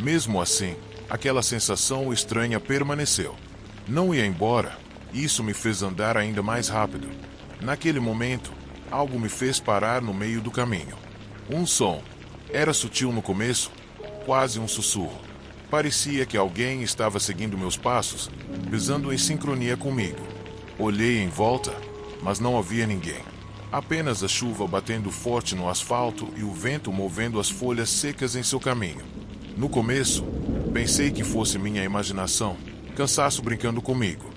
A: Mesmo assim, aquela sensação estranha permaneceu. Não ia embora, e isso me fez andar ainda mais rápido. Naquele momento, algo me fez parar no meio do caminho. Um som. Era sutil no começo, quase um sussurro. Parecia que alguém estava seguindo meus passos, pisando em sincronia comigo. Olhei em volta, mas não havia ninguém. Apenas a chuva batendo forte no asfalto e o vento movendo as folhas secas em seu caminho. No começo, pensei que fosse minha imaginação, cansaço brincando comigo.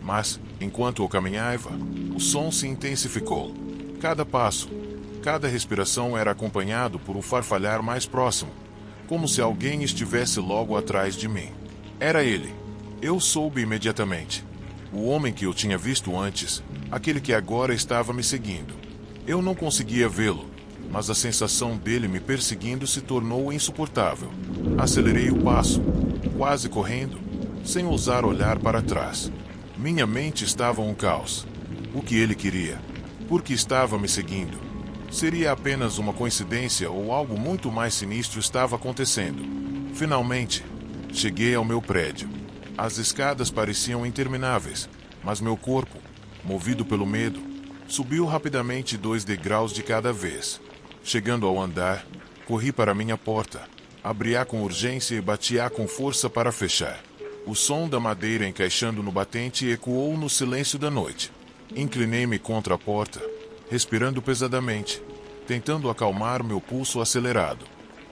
A: Mas, enquanto eu caminhava, o som se intensificou. Cada passo, cada respiração era acompanhado por um farfalhar mais próximo, como se alguém estivesse logo atrás de mim. Era ele. Eu soube imediatamente. O homem que eu tinha visto antes, aquele que agora estava me seguindo. Eu não conseguia vê-lo, mas a sensação dele me perseguindo se tornou insuportável. Acelerei o passo, quase correndo, sem ousar olhar para trás. Minha mente estava um caos. O que ele queria? Por que estava me seguindo? Seria apenas uma coincidência ou algo muito mais sinistro estava acontecendo? Finalmente, cheguei ao meu prédio. As escadas pareciam intermináveis, mas meu corpo, movido pelo medo, subiu rapidamente 2 degraus de cada vez. Chegando ao andar, corri para minha porta, abri-a com urgência e bati-a com força para fechar. O som da madeira encaixando no batente ecoou no silêncio da noite. Inclinei-me contra a porta, respirando pesadamente, tentando acalmar meu pulso acelerado.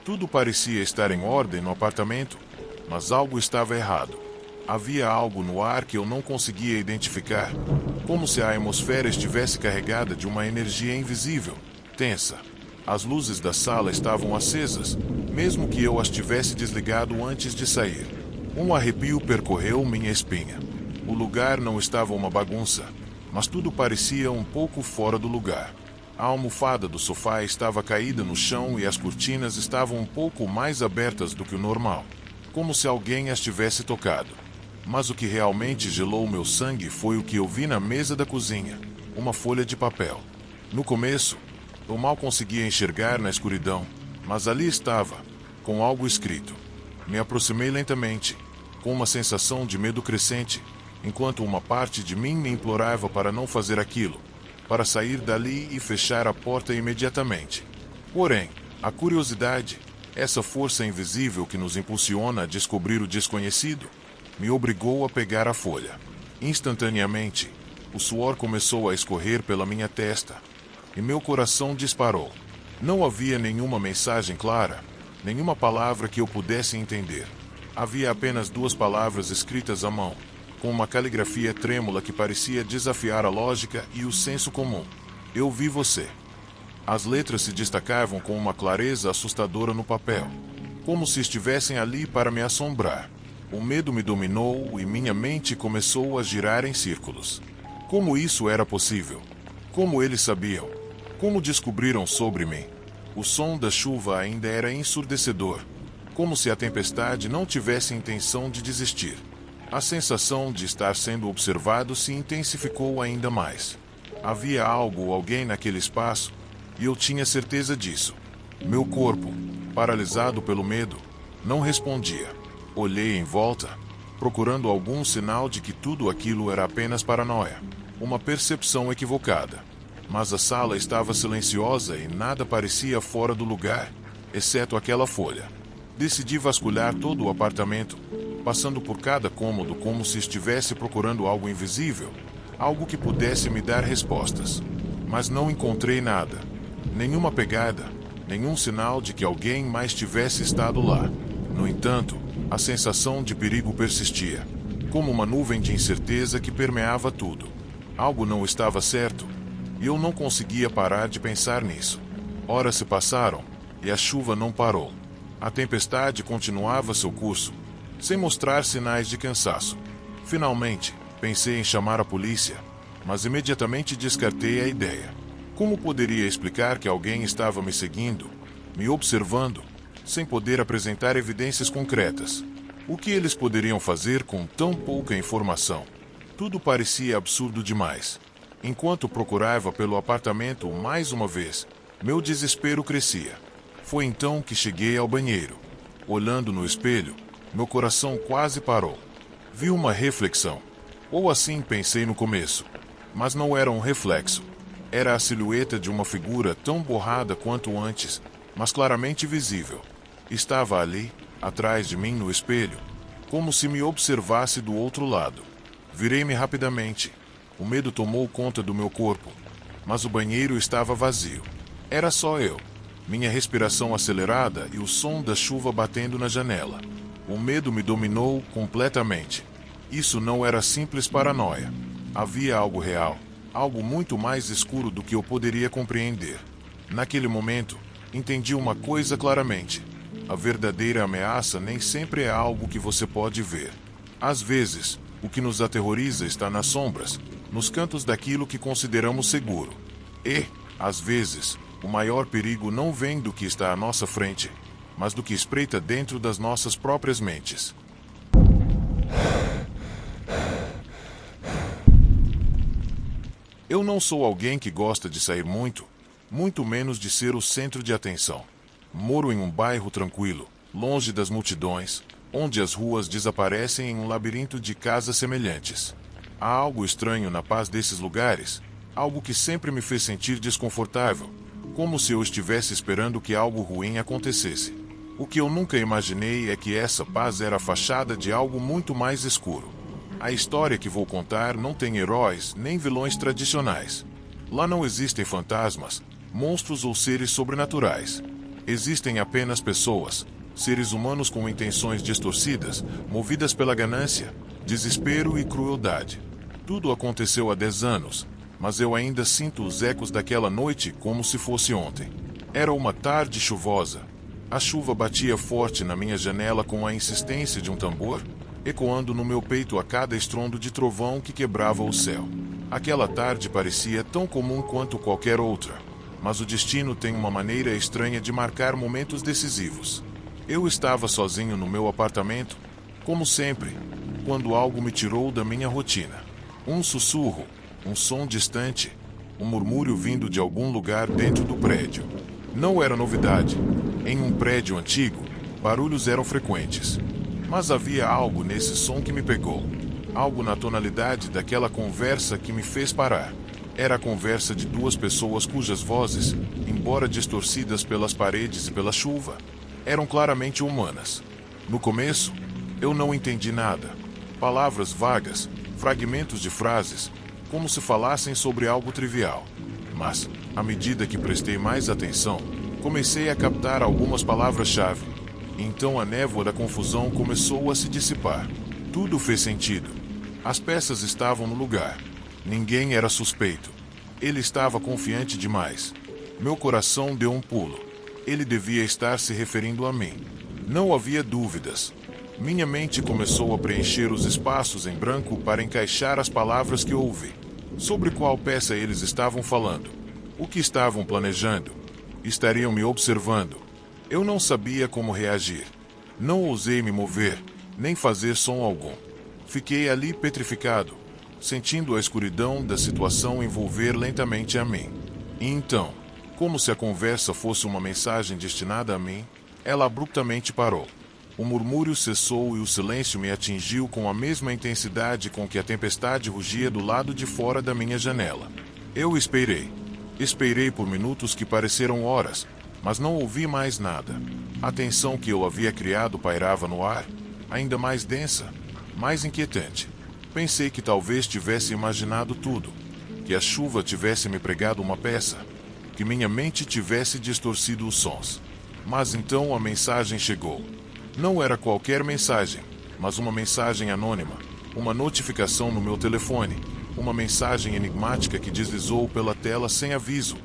A: Tudo parecia estar em ordem no apartamento, mas algo estava errado. Havia algo no ar que eu não conseguia identificar, como se a atmosfera estivesse carregada de uma energia invisível, tensa. As luzes da sala estavam acesas, mesmo que eu as tivesse desligado antes de sair. Um arrepio percorreu minha espinha. O lugar não estava uma bagunça, mas tudo parecia um pouco fora do lugar. A almofada do sofá estava caída no chão e as cortinas estavam um pouco mais abertas do que o normal, como se alguém as tivesse tocado. Mas o que realmente gelou meu sangue foi o que eu vi na mesa da cozinha, uma folha de papel. No começo, eu mal conseguia enxergar na escuridão, mas ali estava, com algo escrito. Me aproximei lentamente, com uma sensação de medo crescente, enquanto uma parte de mim me implorava para não fazer aquilo, para sair dali e fechar a porta imediatamente. Porém, a curiosidade, essa força invisível que nos impulsiona a descobrir o desconhecido, me obrigou a pegar a folha. Instantaneamente, o suor começou a escorrer pela minha testa, e meu coração disparou. Não havia nenhuma mensagem clara, nenhuma palavra que eu pudesse entender. Havia apenas 2 palavras escritas à mão, com uma caligrafia trêmula que parecia desafiar a lógica e o senso comum. Eu vi você. As letras se destacavam com uma clareza assustadora no papel, como se estivessem ali para me assombrar. O medo me dominou e minha mente começou a girar em círculos. Como isso era possível? Como eles sabiam? Como descobriram sobre mim? O som da chuva ainda era ensurdecedor, como se a tempestade não tivesse intenção de desistir. A sensação de estar sendo observado se intensificou ainda mais. Havia algo ou alguém naquele espaço, e eu tinha certeza disso. Meu corpo, paralisado pelo medo, não respondia. Olhei em volta, procurando algum sinal de que tudo aquilo era apenas paranoia, uma percepção equivocada. mas a sala estava silenciosa e nada parecia fora do lugar, exceto aquela folha. Decidi vasculhar todo o apartamento, passando por cada cômodo como se estivesse procurando algo invisível, algo que pudesse me dar respostas. Mas não encontrei nada. Nenhuma pegada, nenhum sinal de que alguém mais tivesse estado lá. No entanto, a sensação de perigo persistia, como uma nuvem de incerteza que permeava tudo. Algo não estava certo, e eu não conseguia parar de pensar nisso. Horas se passaram, e a chuva não parou. A tempestade continuava seu curso, sem mostrar sinais de cansaço. Finalmente, pensei em chamar a polícia, mas imediatamente descartei a ideia. Como poderia explicar que alguém estava me seguindo, me observando, sem poder apresentar evidências concretas? O que eles poderiam fazer com tão pouca informação? Tudo parecia absurdo demais. Enquanto procurava pelo apartamento mais uma vez, meu desespero crescia. Foi então que cheguei ao banheiro. Olhando no espelho, meu coração quase parou. Vi uma reflexão. Ou assim pensei no começo. Mas não era um reflexo. Era a silhueta de uma figura tão borrada quanto antes, mas claramente visível. Estava ali, atrás de mim no espelho, como se me observasse do outro lado. Virei-me rapidamente. O medo tomou conta do meu corpo, mas o banheiro estava vazio. Era só eu, minha respiração acelerada e o som da chuva batendo na janela. O medo me dominou completamente. Isso não era simples paranoia. Havia algo real, algo muito mais escuro do que eu poderia compreender. Naquele momento, entendi uma coisa claramente. A verdadeira ameaça nem sempre é algo que você pode ver. Às vezes, o que nos aterroriza está nas sombras, nos cantos daquilo que consideramos seguro. E, às vezes, o maior perigo não vem do que está à nossa frente, mas do que espreita dentro das nossas próprias mentes. Eu não sou alguém que gosta de sair muito, muito menos de ser o centro de atenção. Moro em um bairro tranquilo, longe das multidões, onde as ruas desaparecem em um labirinto de casas semelhantes. Há algo estranho na paz desses lugares, algo que sempre me fez sentir desconfortável, como se eu estivesse esperando que algo ruim acontecesse. O que eu nunca imaginei é que essa paz era a fachada de algo muito mais escuro. A história que vou contar não tem heróis nem vilões tradicionais. Lá não existem fantasmas, monstros ou seres sobrenaturais. Existem apenas pessoas, seres humanos com intenções distorcidas, movidas pela ganância, desespero e crueldade. Tudo aconteceu há 10 anos, mas eu ainda sinto os ecos daquela noite como se fosse ontem. Era uma tarde chuvosa. A chuva batia forte na minha janela com a insistência de um tambor, ecoando no meu peito a cada estrondo de trovão que quebrava o céu. Aquela tarde parecia tão comum quanto qualquer outra, mas o destino tem uma maneira estranha de marcar momentos decisivos. Eu estava sozinho no meu apartamento, como sempre, quando algo me tirou da minha rotina. Um sussurro, um som distante, um murmúrio vindo de algum lugar dentro do prédio. Não era novidade. Em um prédio antigo, barulhos eram frequentes. Mas havia algo nesse som que me pegou. Algo na tonalidade daquela conversa que me fez parar. Era a conversa de duas pessoas cujas vozes, embora distorcidas pelas paredes e pela chuva, eram claramente humanas. No começo, eu não entendi nada. Palavras vagas, fragmentos de frases, como se falassem sobre algo trivial. Mas, à medida que prestei mais atenção, comecei a captar algumas palavras-chave. Então a névoa da confusão começou a se dissipar. Tudo fez sentido. As peças estavam no lugar. Ninguém era suspeito. Ele estava confiante demais. Meu coração deu um pulo. Ele devia estar se referindo a mim. Não havia dúvidas. Minha mente começou a preencher os espaços em branco para encaixar as palavras que ouvi. Sobre qual peça eles estavam falando? O que estavam planejando? Estariam me observando? Eu não sabia como reagir. Não ousei me mover, nem fazer som algum. Fiquei ali petrificado, sentindo a escuridão da situação envolver lentamente a mim. E então, como se a conversa fosse uma mensagem destinada a mim, ela abruptamente parou. O murmúrio cessou e o silêncio me atingiu com a mesma intensidade com que a tempestade rugia do lado de fora da minha janela. Eu esperei. Esperei por minutos que pareceram horas, mas não ouvi mais nada. A tensão que eu havia criado pairava no ar, ainda mais densa, mais inquietante. Pensei que talvez tivesse imaginado tudo, que a chuva tivesse me pregado uma peça, que minha mente tivesse distorcido os sons. Mas então a mensagem chegou. Não era qualquer mensagem, mas uma mensagem anônima, uma notificação no meu telefone, uma mensagem enigmática que deslizou pela tela sem aviso.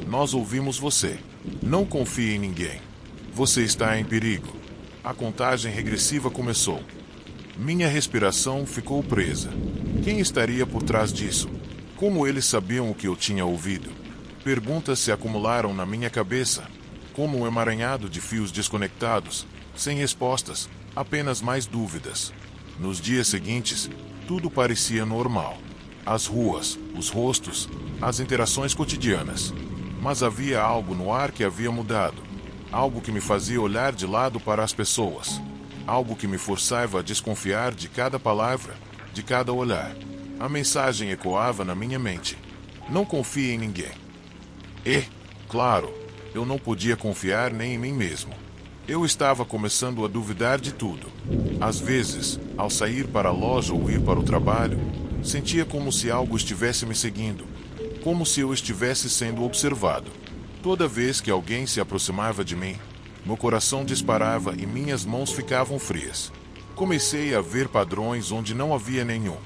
A: Nós ouvimos você. Não confie em ninguém. Você está em perigo. A contagem regressiva começou. Minha respiração ficou presa. Quem estaria por trás disso? Como eles sabiam o que eu tinha ouvido? Perguntas se acumularam na minha cabeça, como um emaranhado de fios desconectados, sem respostas, apenas mais dúvidas. Nos dias seguintes, tudo parecia normal. As ruas, os rostos, as interações cotidianas. Mas havia algo no ar que havia mudado. Algo que me fazia olhar de lado para as pessoas. Algo que me forçava a desconfiar de cada palavra, de cada olhar. A mensagem ecoava na minha mente. Não confie em ninguém. E, claro, eu não podia confiar nem em mim mesmo. Eu estava começando a duvidar de tudo. Às vezes, ao sair para a loja ou ir para o trabalho, sentia como se algo estivesse me seguindo, como se eu estivesse sendo observado. Toda vez que alguém se aproximava de mim, meu coração disparava e minhas mãos ficavam frias. Comecei a ver padrões onde não havia nenhum.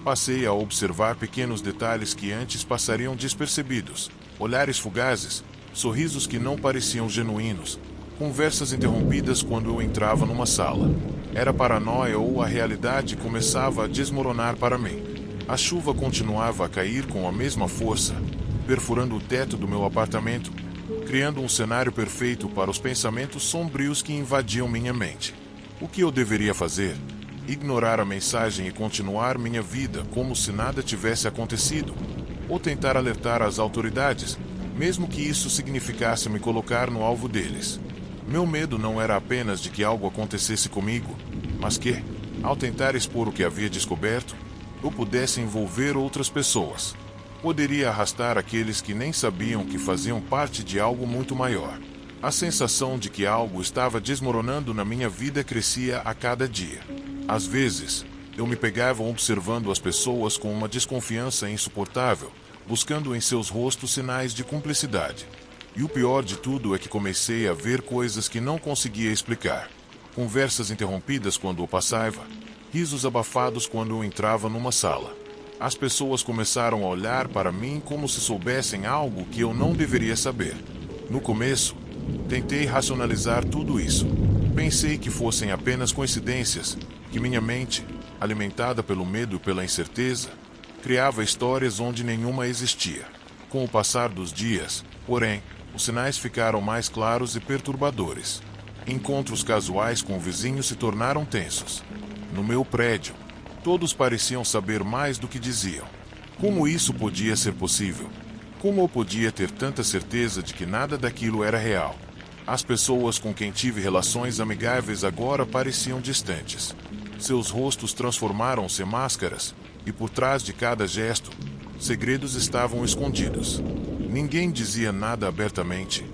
A: Passei a observar pequenos detalhes que antes passariam despercebidos. Olhares fugazes, sorrisos que não pareciam genuínos, conversas interrompidas quando eu entrava numa sala. Era paranoia ou a realidade começava a desmoronar para mim. A chuva continuava a cair com a mesma força, perfurando o teto do meu apartamento, criando um cenário perfeito para os pensamentos sombrios que invadiam minha mente. O que eu deveria fazer? Ignorar a mensagem e continuar minha vida como se nada tivesse acontecido? Ou tentar alertar as autoridades, mesmo que isso significasse me colocar no alvo deles? Meu medo não era apenas de que algo acontecesse comigo, mas que, ao tentar expor o que havia descoberto, eu pudesse envolver outras pessoas. Poderia arrastar aqueles que nem sabiam que faziam parte de algo muito maior. A sensação de que algo estava desmoronando na minha vida crescia a cada dia. Às vezes, eu me pegava observando as pessoas com uma desconfiança insuportável, buscando em seus rostos sinais de cumplicidade. E o pior de tudo é que comecei a ver coisas que não conseguia explicar. Conversas interrompidas quando eu passava, risos abafados quando eu entrava numa sala. As pessoas começaram a olhar para mim como se soubessem algo que eu não deveria saber. No começo, tentei racionalizar tudo isso. Pensei que fossem apenas coincidências, que minha mente, alimentada pelo medo e pela incerteza, criava histórias onde nenhuma existia. Com o passar dos dias, porém, os sinais ficaram mais claros e perturbadores. Encontros casuais com vizinhos se tornaram tensos. No meu prédio, todos pareciam saber mais do que diziam. Como isso podia ser possível? Como eu podia ter tanta certeza de que nada daquilo era real? As pessoas com quem tive relações amigáveis agora pareciam distantes. Seus rostos transformaram-se em máscaras, e por trás de cada gesto, segredos estavam escondidos. Ninguém dizia nada abertamente,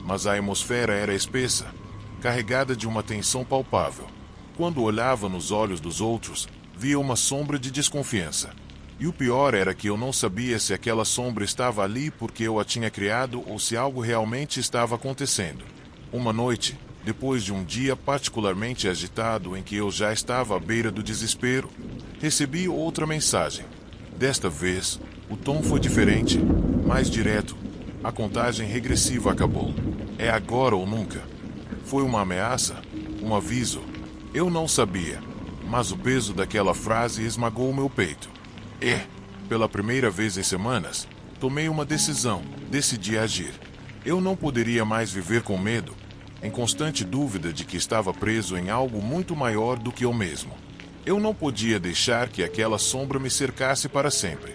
A: mas a atmosfera era espessa, carregada de uma tensão palpável. Quando olhava nos olhos dos outros, via uma sombra de desconfiança. E o pior era que eu não sabia se aquela sombra estava ali porque eu a tinha criado ou se algo realmente estava acontecendo. Uma noite, depois de um dia particularmente agitado em que eu já estava à beira do desespero, recebi outra mensagem. Desta vez, o tom foi diferente, mais direto. A contagem regressiva acabou. É agora ou nunca. Foi uma ameaça? Um aviso? Eu não sabia, mas o peso daquela frase esmagou o meu peito. E, pela primeira vez em semanas, tomei uma decisão, decidi agir. Eu não poderia mais viver com medo, em constante dúvida de que estava preso em algo muito maior do que eu mesmo. Eu não podia deixar que aquela sombra me cercasse para sempre.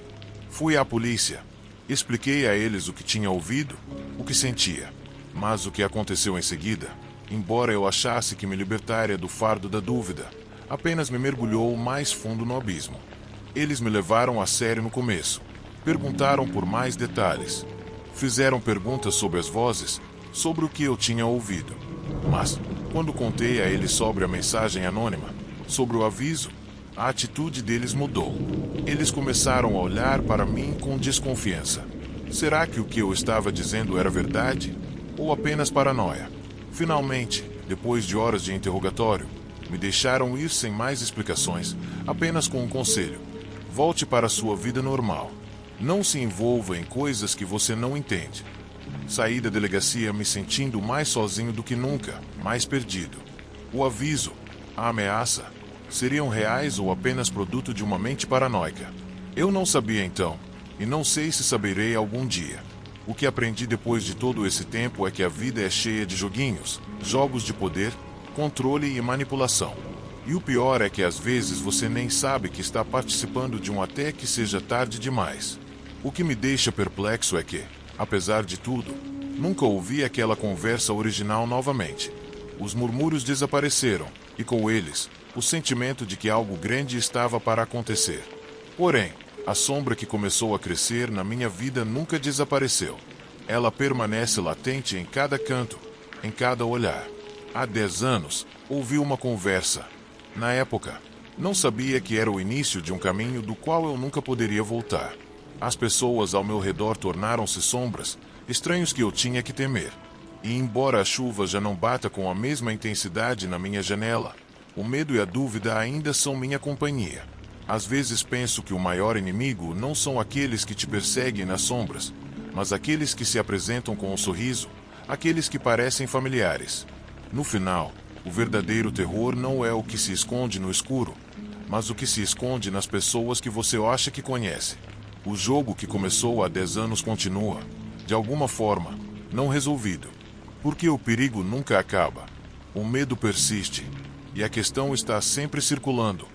A: Fui à polícia. Expliquei a eles o que tinha ouvido, o que sentia. Mas o que aconteceu em seguida, embora eu achasse que me libertaria do fardo da dúvida, apenas me mergulhou mais fundo no abismo. Eles me levaram a sério no começo. Perguntaram por mais detalhes. Fizeram perguntas sobre as vozes, sobre o que eu tinha ouvido. Mas, quando contei a eles sobre a mensagem anônima, sobre o aviso, a atitude deles mudou. Eles começaram a olhar para mim com desconfiança. Será que o que eu estava dizendo era verdade? Ou apenas paranoia? Finalmente, depois de horas de interrogatório, me deixaram ir sem mais explicações, apenas com um conselho: volte para a sua vida normal. Não se envolva em coisas que você não entende. Saí da delegacia me sentindo mais sozinho do que nunca, mais perdido. O aviso, a ameaça, seriam reais ou apenas produto de uma mente paranoica? Eu não sabia então, e não sei se saberei algum dia. O que aprendi depois de todo esse tempo é que a vida é cheia de joguinhos, jogos de poder, controle e manipulação. E o pior é que às vezes você nem sabe que está participando de um até que seja tarde demais. O que me deixa perplexo é que, apesar de tudo, nunca ouvi aquela conversa original novamente. Os murmúrios desapareceram, e com eles, o sentimento de que algo grande estava para acontecer. Porém, a sombra que começou a crescer na minha vida nunca desapareceu. Ela permanece latente em cada canto, em cada olhar. Há 10 anos, ouvi uma conversa. Na época, não sabia que era o início de um caminho do qual eu nunca poderia voltar. As pessoas ao meu redor tornaram-se sombras, estranhos que eu tinha que temer. E embora a chuva já não bata com a mesma intensidade na minha janela, o medo e a dúvida ainda são minha companhia. Às vezes penso que o maior inimigo não são aqueles que te perseguem nas sombras, mas aqueles que se apresentam com um sorriso, aqueles que parecem familiares. No final, o verdadeiro terror não é o que se esconde no escuro, mas o que se esconde nas pessoas que você acha que conhece. O jogo que começou há 10 anos continua, de alguma forma, não resolvido. Porque o perigo nunca acaba. O medo persiste. E a questão está sempre circulando.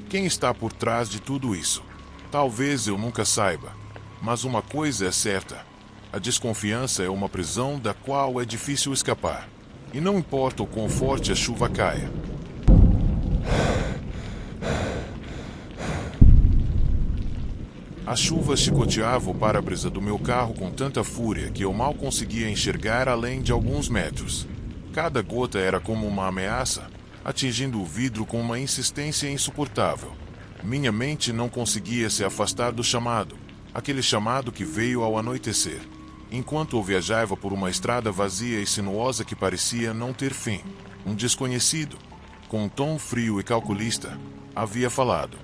A: Quem está por trás de tudo isso? Talvez eu nunca saiba. Mas uma coisa é certa. A desconfiança é uma prisão da qual é difícil escapar. E não importa o quão forte a chuva caia. A chuva chicoteava o para-brisa do meu carro com tanta fúria que eu mal conseguia enxergar além de alguns metros. Cada gota era como uma ameaça, atingindo o vidro com uma insistência insuportável. Minha mente não conseguia se afastar do chamado, aquele chamado que veio ao anoitecer. Enquanto eu viajava por uma estrada vazia e sinuosa que parecia não ter fim, um desconhecido, com um tom frio e calculista, havia falado.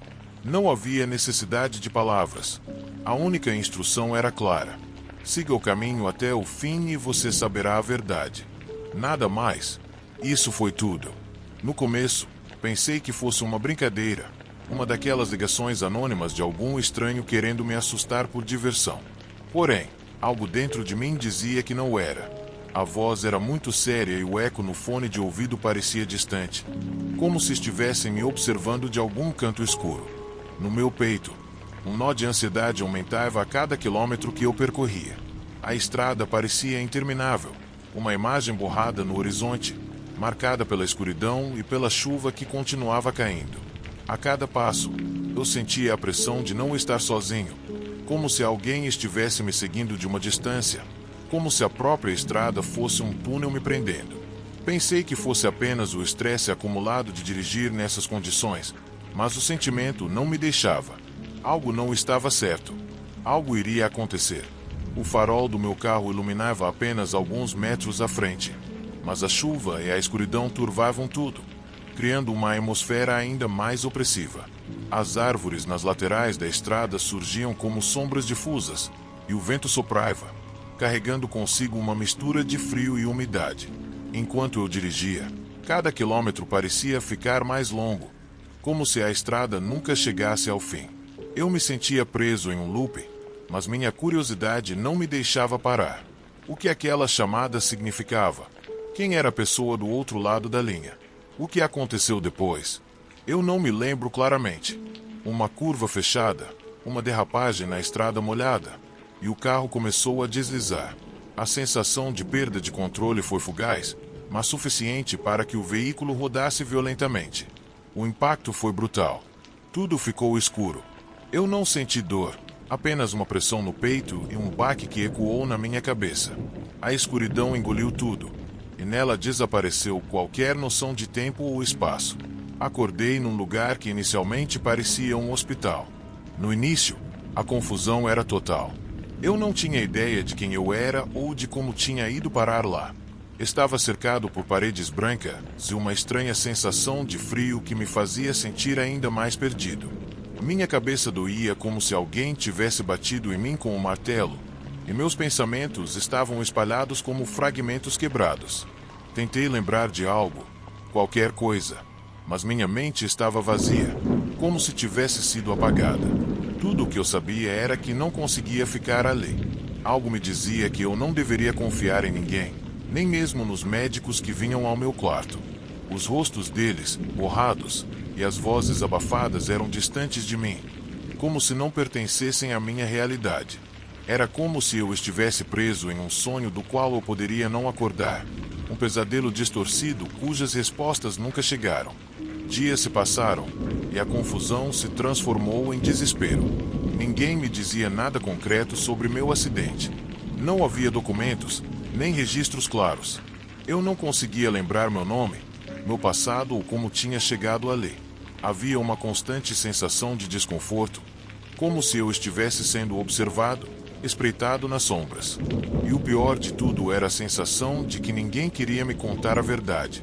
A: Não havia necessidade de palavras. A única instrução era clara. Siga o caminho até o fim e você saberá a verdade. Nada mais. Isso foi tudo. No começo, pensei que fosse uma brincadeira, uma daquelas ligações anônimas de algum estranho querendo me assustar por diversão. Porém, algo dentro de mim dizia que não era. A voz era muito séria e o eco no fone de ouvido parecia distante, como se estivessem me observando de algum canto escuro. No meu peito, um nó de ansiedade aumentava a cada quilômetro que eu percorria. A estrada parecia interminável, uma imagem borrada no horizonte, marcada pela escuridão e pela chuva que continuava caindo. A cada passo, eu sentia a pressão de não estar sozinho, como se alguém estivesse me seguindo de uma distância, como se a própria estrada fosse um túnel me prendendo. Pensei que fosse apenas o estresse acumulado de dirigir nessas condições, mas o sentimento não me deixava. Algo não estava certo. Algo iria acontecer. O farol do meu carro iluminava apenas alguns metros à frente, mas a chuva e a escuridão turvavam tudo, criando uma atmosfera ainda mais opressiva. As árvores nas laterais da estrada surgiam como sombras difusas, e o vento soprava, carregando consigo uma mistura de frio e umidade. Enquanto eu dirigia, cada quilômetro parecia ficar mais longo, como se a estrada nunca chegasse ao fim. Eu me sentia preso em um loop, mas minha curiosidade não me deixava parar. O que aquela chamada significava? Quem era a pessoa do outro lado da linha? O que aconteceu depois? Eu não me lembro claramente. Uma curva fechada, uma derrapagem na estrada molhada, e o carro começou a deslizar. A sensação de perda de controle foi fugaz, mas suficiente para que o veículo rodasse violentamente. O impacto foi brutal. Tudo ficou escuro. Eu não senti dor, Apenas uma pressão no peito e um baque que ecoou na minha cabeça. A escuridão engoliu tudo, e nela desapareceu qualquer noção de tempo ou espaço. Acordei num lugar que inicialmente parecia um hospital. No início, a confusão era total. Eu não tinha ideia de quem eu era ou de como tinha ido parar lá. Estava cercado por paredes brancas e uma estranha sensação de frio que me fazia sentir ainda mais perdido. Minha cabeça doía como se alguém tivesse batido em mim com um martelo, e meus pensamentos estavam espalhados como fragmentos quebrados. Tentei lembrar de algo, qualquer coisa, mas minha mente estava vazia, como se tivesse sido apagada. Tudo o que eu sabia era que não conseguia ficar ali. Algo me dizia que eu não deveria confiar em ninguém, nem mesmo nos médicos que vinham ao meu quarto. Os rostos deles, borrados, e as vozes abafadas eram distantes de mim, como se não pertencessem à minha realidade. Era como se eu estivesse preso em um sonho do qual eu poderia não acordar. Um pesadelo distorcido cujas respostas nunca chegaram. Dias se passaram, e a confusão se transformou em desespero. Ninguém me dizia nada concreto sobre meu acidente. Não havia documentos, nem registros claros. Eu não conseguia lembrar meu nome, meu passado ou como tinha chegado ali. Havia uma constante sensação de desconforto, como se eu estivesse sendo observado, espreitado nas sombras. E o pior de tudo era a sensação de que ninguém queria me contar a verdade.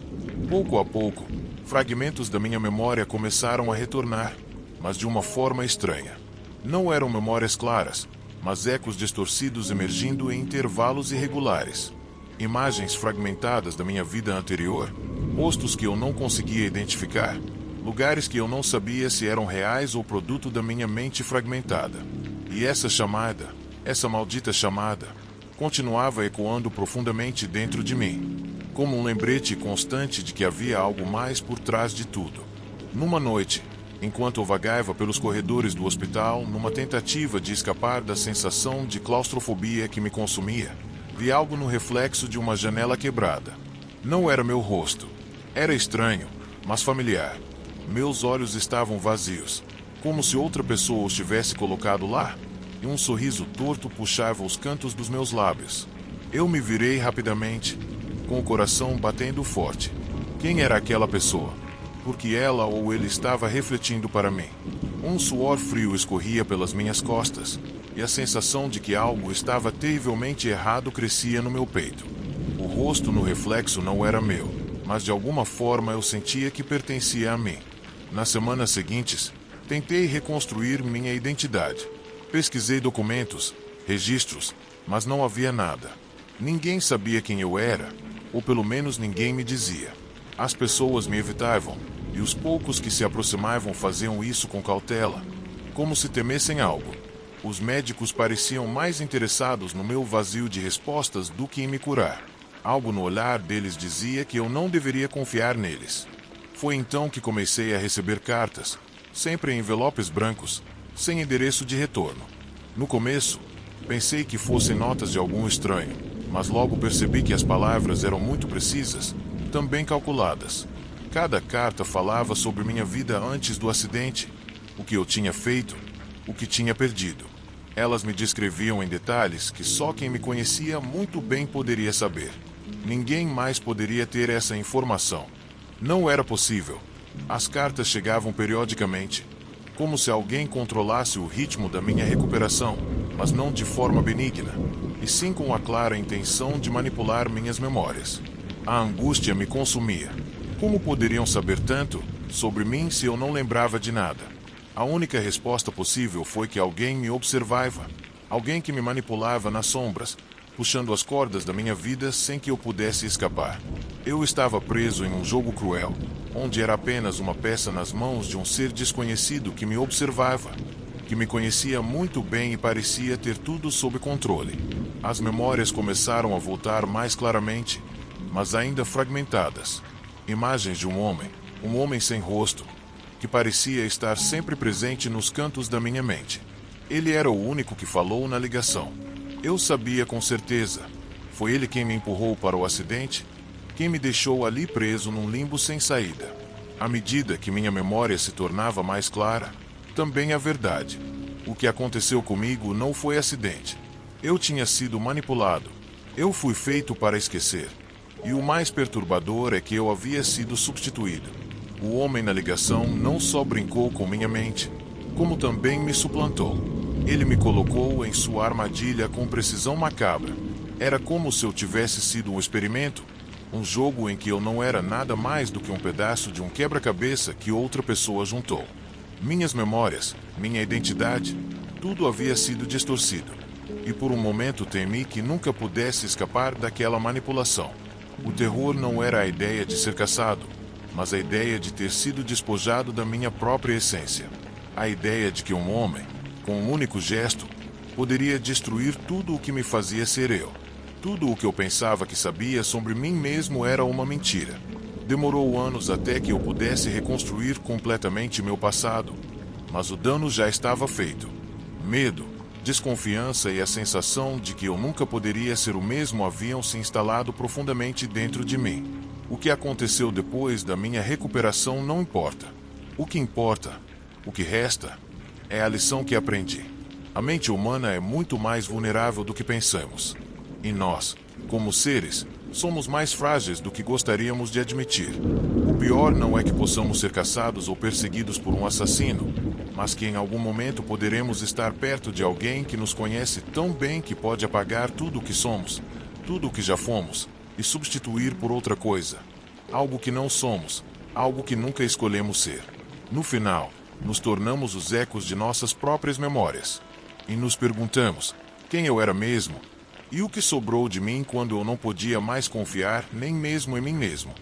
A: Pouco a pouco, fragmentos da minha memória começaram a retornar, mas de uma forma estranha. Não eram memórias claras, mas ecos distorcidos emergindo em intervalos irregulares. Imagens fragmentadas da minha vida anterior, rostos que eu não conseguia identificar, lugares que eu não sabia se eram reais ou produto da minha mente fragmentada. E essa chamada, essa maldita chamada, continuava ecoando profundamente dentro de mim, como um lembrete constante de que havia algo mais por trás de tudo. Numa noite, enquanto eu vagava pelos corredores do hospital numa tentativa de escapar da sensação de claustrofobia que me consumia, vi algo no reflexo de uma janela quebrada. Não era meu rosto. Era estranho, mas familiar. Meus olhos estavam vazios, como se outra pessoa os tivesse colocado lá, e um sorriso torto puxava os cantos dos meus lábios. Eu me virei rapidamente, com o coração batendo forte. Quem era aquela pessoa? Porque ela ou ele estava refletindo para mim. Um suor frio escorria pelas minhas costas, e a sensação de que algo estava terrivelmente errado crescia no meu peito. O rosto no reflexo não era meu, mas de alguma forma eu sentia que pertencia a mim. Nas semanas seguintes, tentei reconstruir minha identidade. Pesquisei documentos, registros, mas não havia nada. Ninguém sabia quem eu era, ou pelo menos ninguém me dizia. As pessoas me evitavam, e os poucos que se aproximavam faziam isso com cautela, como se temessem algo. Os médicos pareciam mais interessados no meu vazio de respostas do que em me curar. Algo no olhar deles dizia que eu não deveria confiar neles. Foi então que comecei a receber cartas, sempre em envelopes brancos, sem endereço de retorno. No começo, pensei que fossem notas de algum estranho, mas logo percebi que as palavras eram muito precisas, também calculadas. Cada carta falava sobre minha vida antes do acidente, o que eu tinha feito, o que tinha perdido. Elas me descreviam em detalhes que só quem me conhecia muito bem poderia saber. Ninguém mais poderia ter essa informação. Não era possível. As cartas chegavam periodicamente, como se alguém controlasse o ritmo da minha recuperação, mas não de forma benigna, e sim com a clara intenção de manipular minhas memórias. A angústia me consumia. Como poderiam saber tanto sobre mim se eu não lembrava de nada? A única resposta possível foi que alguém me observava, alguém que me manipulava nas sombras, puxando as cordas da minha vida sem que eu pudesse escapar. Eu estava preso em um jogo cruel, onde era apenas uma peça nas mãos de um ser desconhecido que me observava, que me conhecia muito bem e parecia ter tudo sob controle. As memórias começaram a voltar mais claramente, mas ainda fragmentadas. Imagens de um homem sem rosto, que parecia estar sempre presente nos cantos da minha mente. Ele era o único que falou na ligação. Eu sabia com certeza. Foi ele quem me empurrou para o acidente, quem me deixou ali preso num limbo sem saída. À medida que minha memória se tornava mais clara, também a verdade. O que aconteceu comigo não foi acidente. Eu tinha sido manipulado. Eu fui feito para esquecer. E o mais perturbador é que eu havia sido substituído. O homem na ligação não só brincou com minha mente, como também me suplantou. Ele me colocou em sua armadilha com precisão macabra. Era como se eu tivesse sido um experimento, um jogo em que eu não era nada mais do que um pedaço de um quebra-cabeça que outra pessoa juntou. Minhas memórias, minha identidade, tudo havia sido distorcido. E por um momento temi que nunca pudesse escapar daquela manipulação. O terror não era a ideia de ser caçado, mas a ideia de ter sido despojado da minha própria essência. A ideia de que um homem, com um único gesto, poderia destruir tudo o que me fazia ser eu. Tudo o que eu pensava que sabia sobre mim mesmo era uma mentira. Demorou anos até que eu pudesse reconstruir completamente meu passado, mas o dano já estava feito. Medo, desconfiança e a sensação de que eu nunca poderia ser o mesmo haviam se instalado profundamente dentro de mim. O que aconteceu depois da minha recuperação não importa. O que importa, o que resta, é a lição que aprendi. A mente humana é muito mais vulnerável do que pensamos. E nós, como seres, somos mais frágeis do que gostaríamos de admitir. O pior não é que possamos ser caçados ou perseguidos por um assassino, mas que em algum momento poderemos estar perto de alguém que nos conhece tão bem que pode apagar tudo o que somos, tudo o que já fomos, e substituir por outra coisa. Algo que não somos, algo que nunca escolhemos ser. No final, nos tornamos os ecos de nossas próprias memórias. E nos perguntamos, quem eu era mesmo? E o que sobrou de mim quando eu não podia mais confiar nem mesmo em mim mesmo?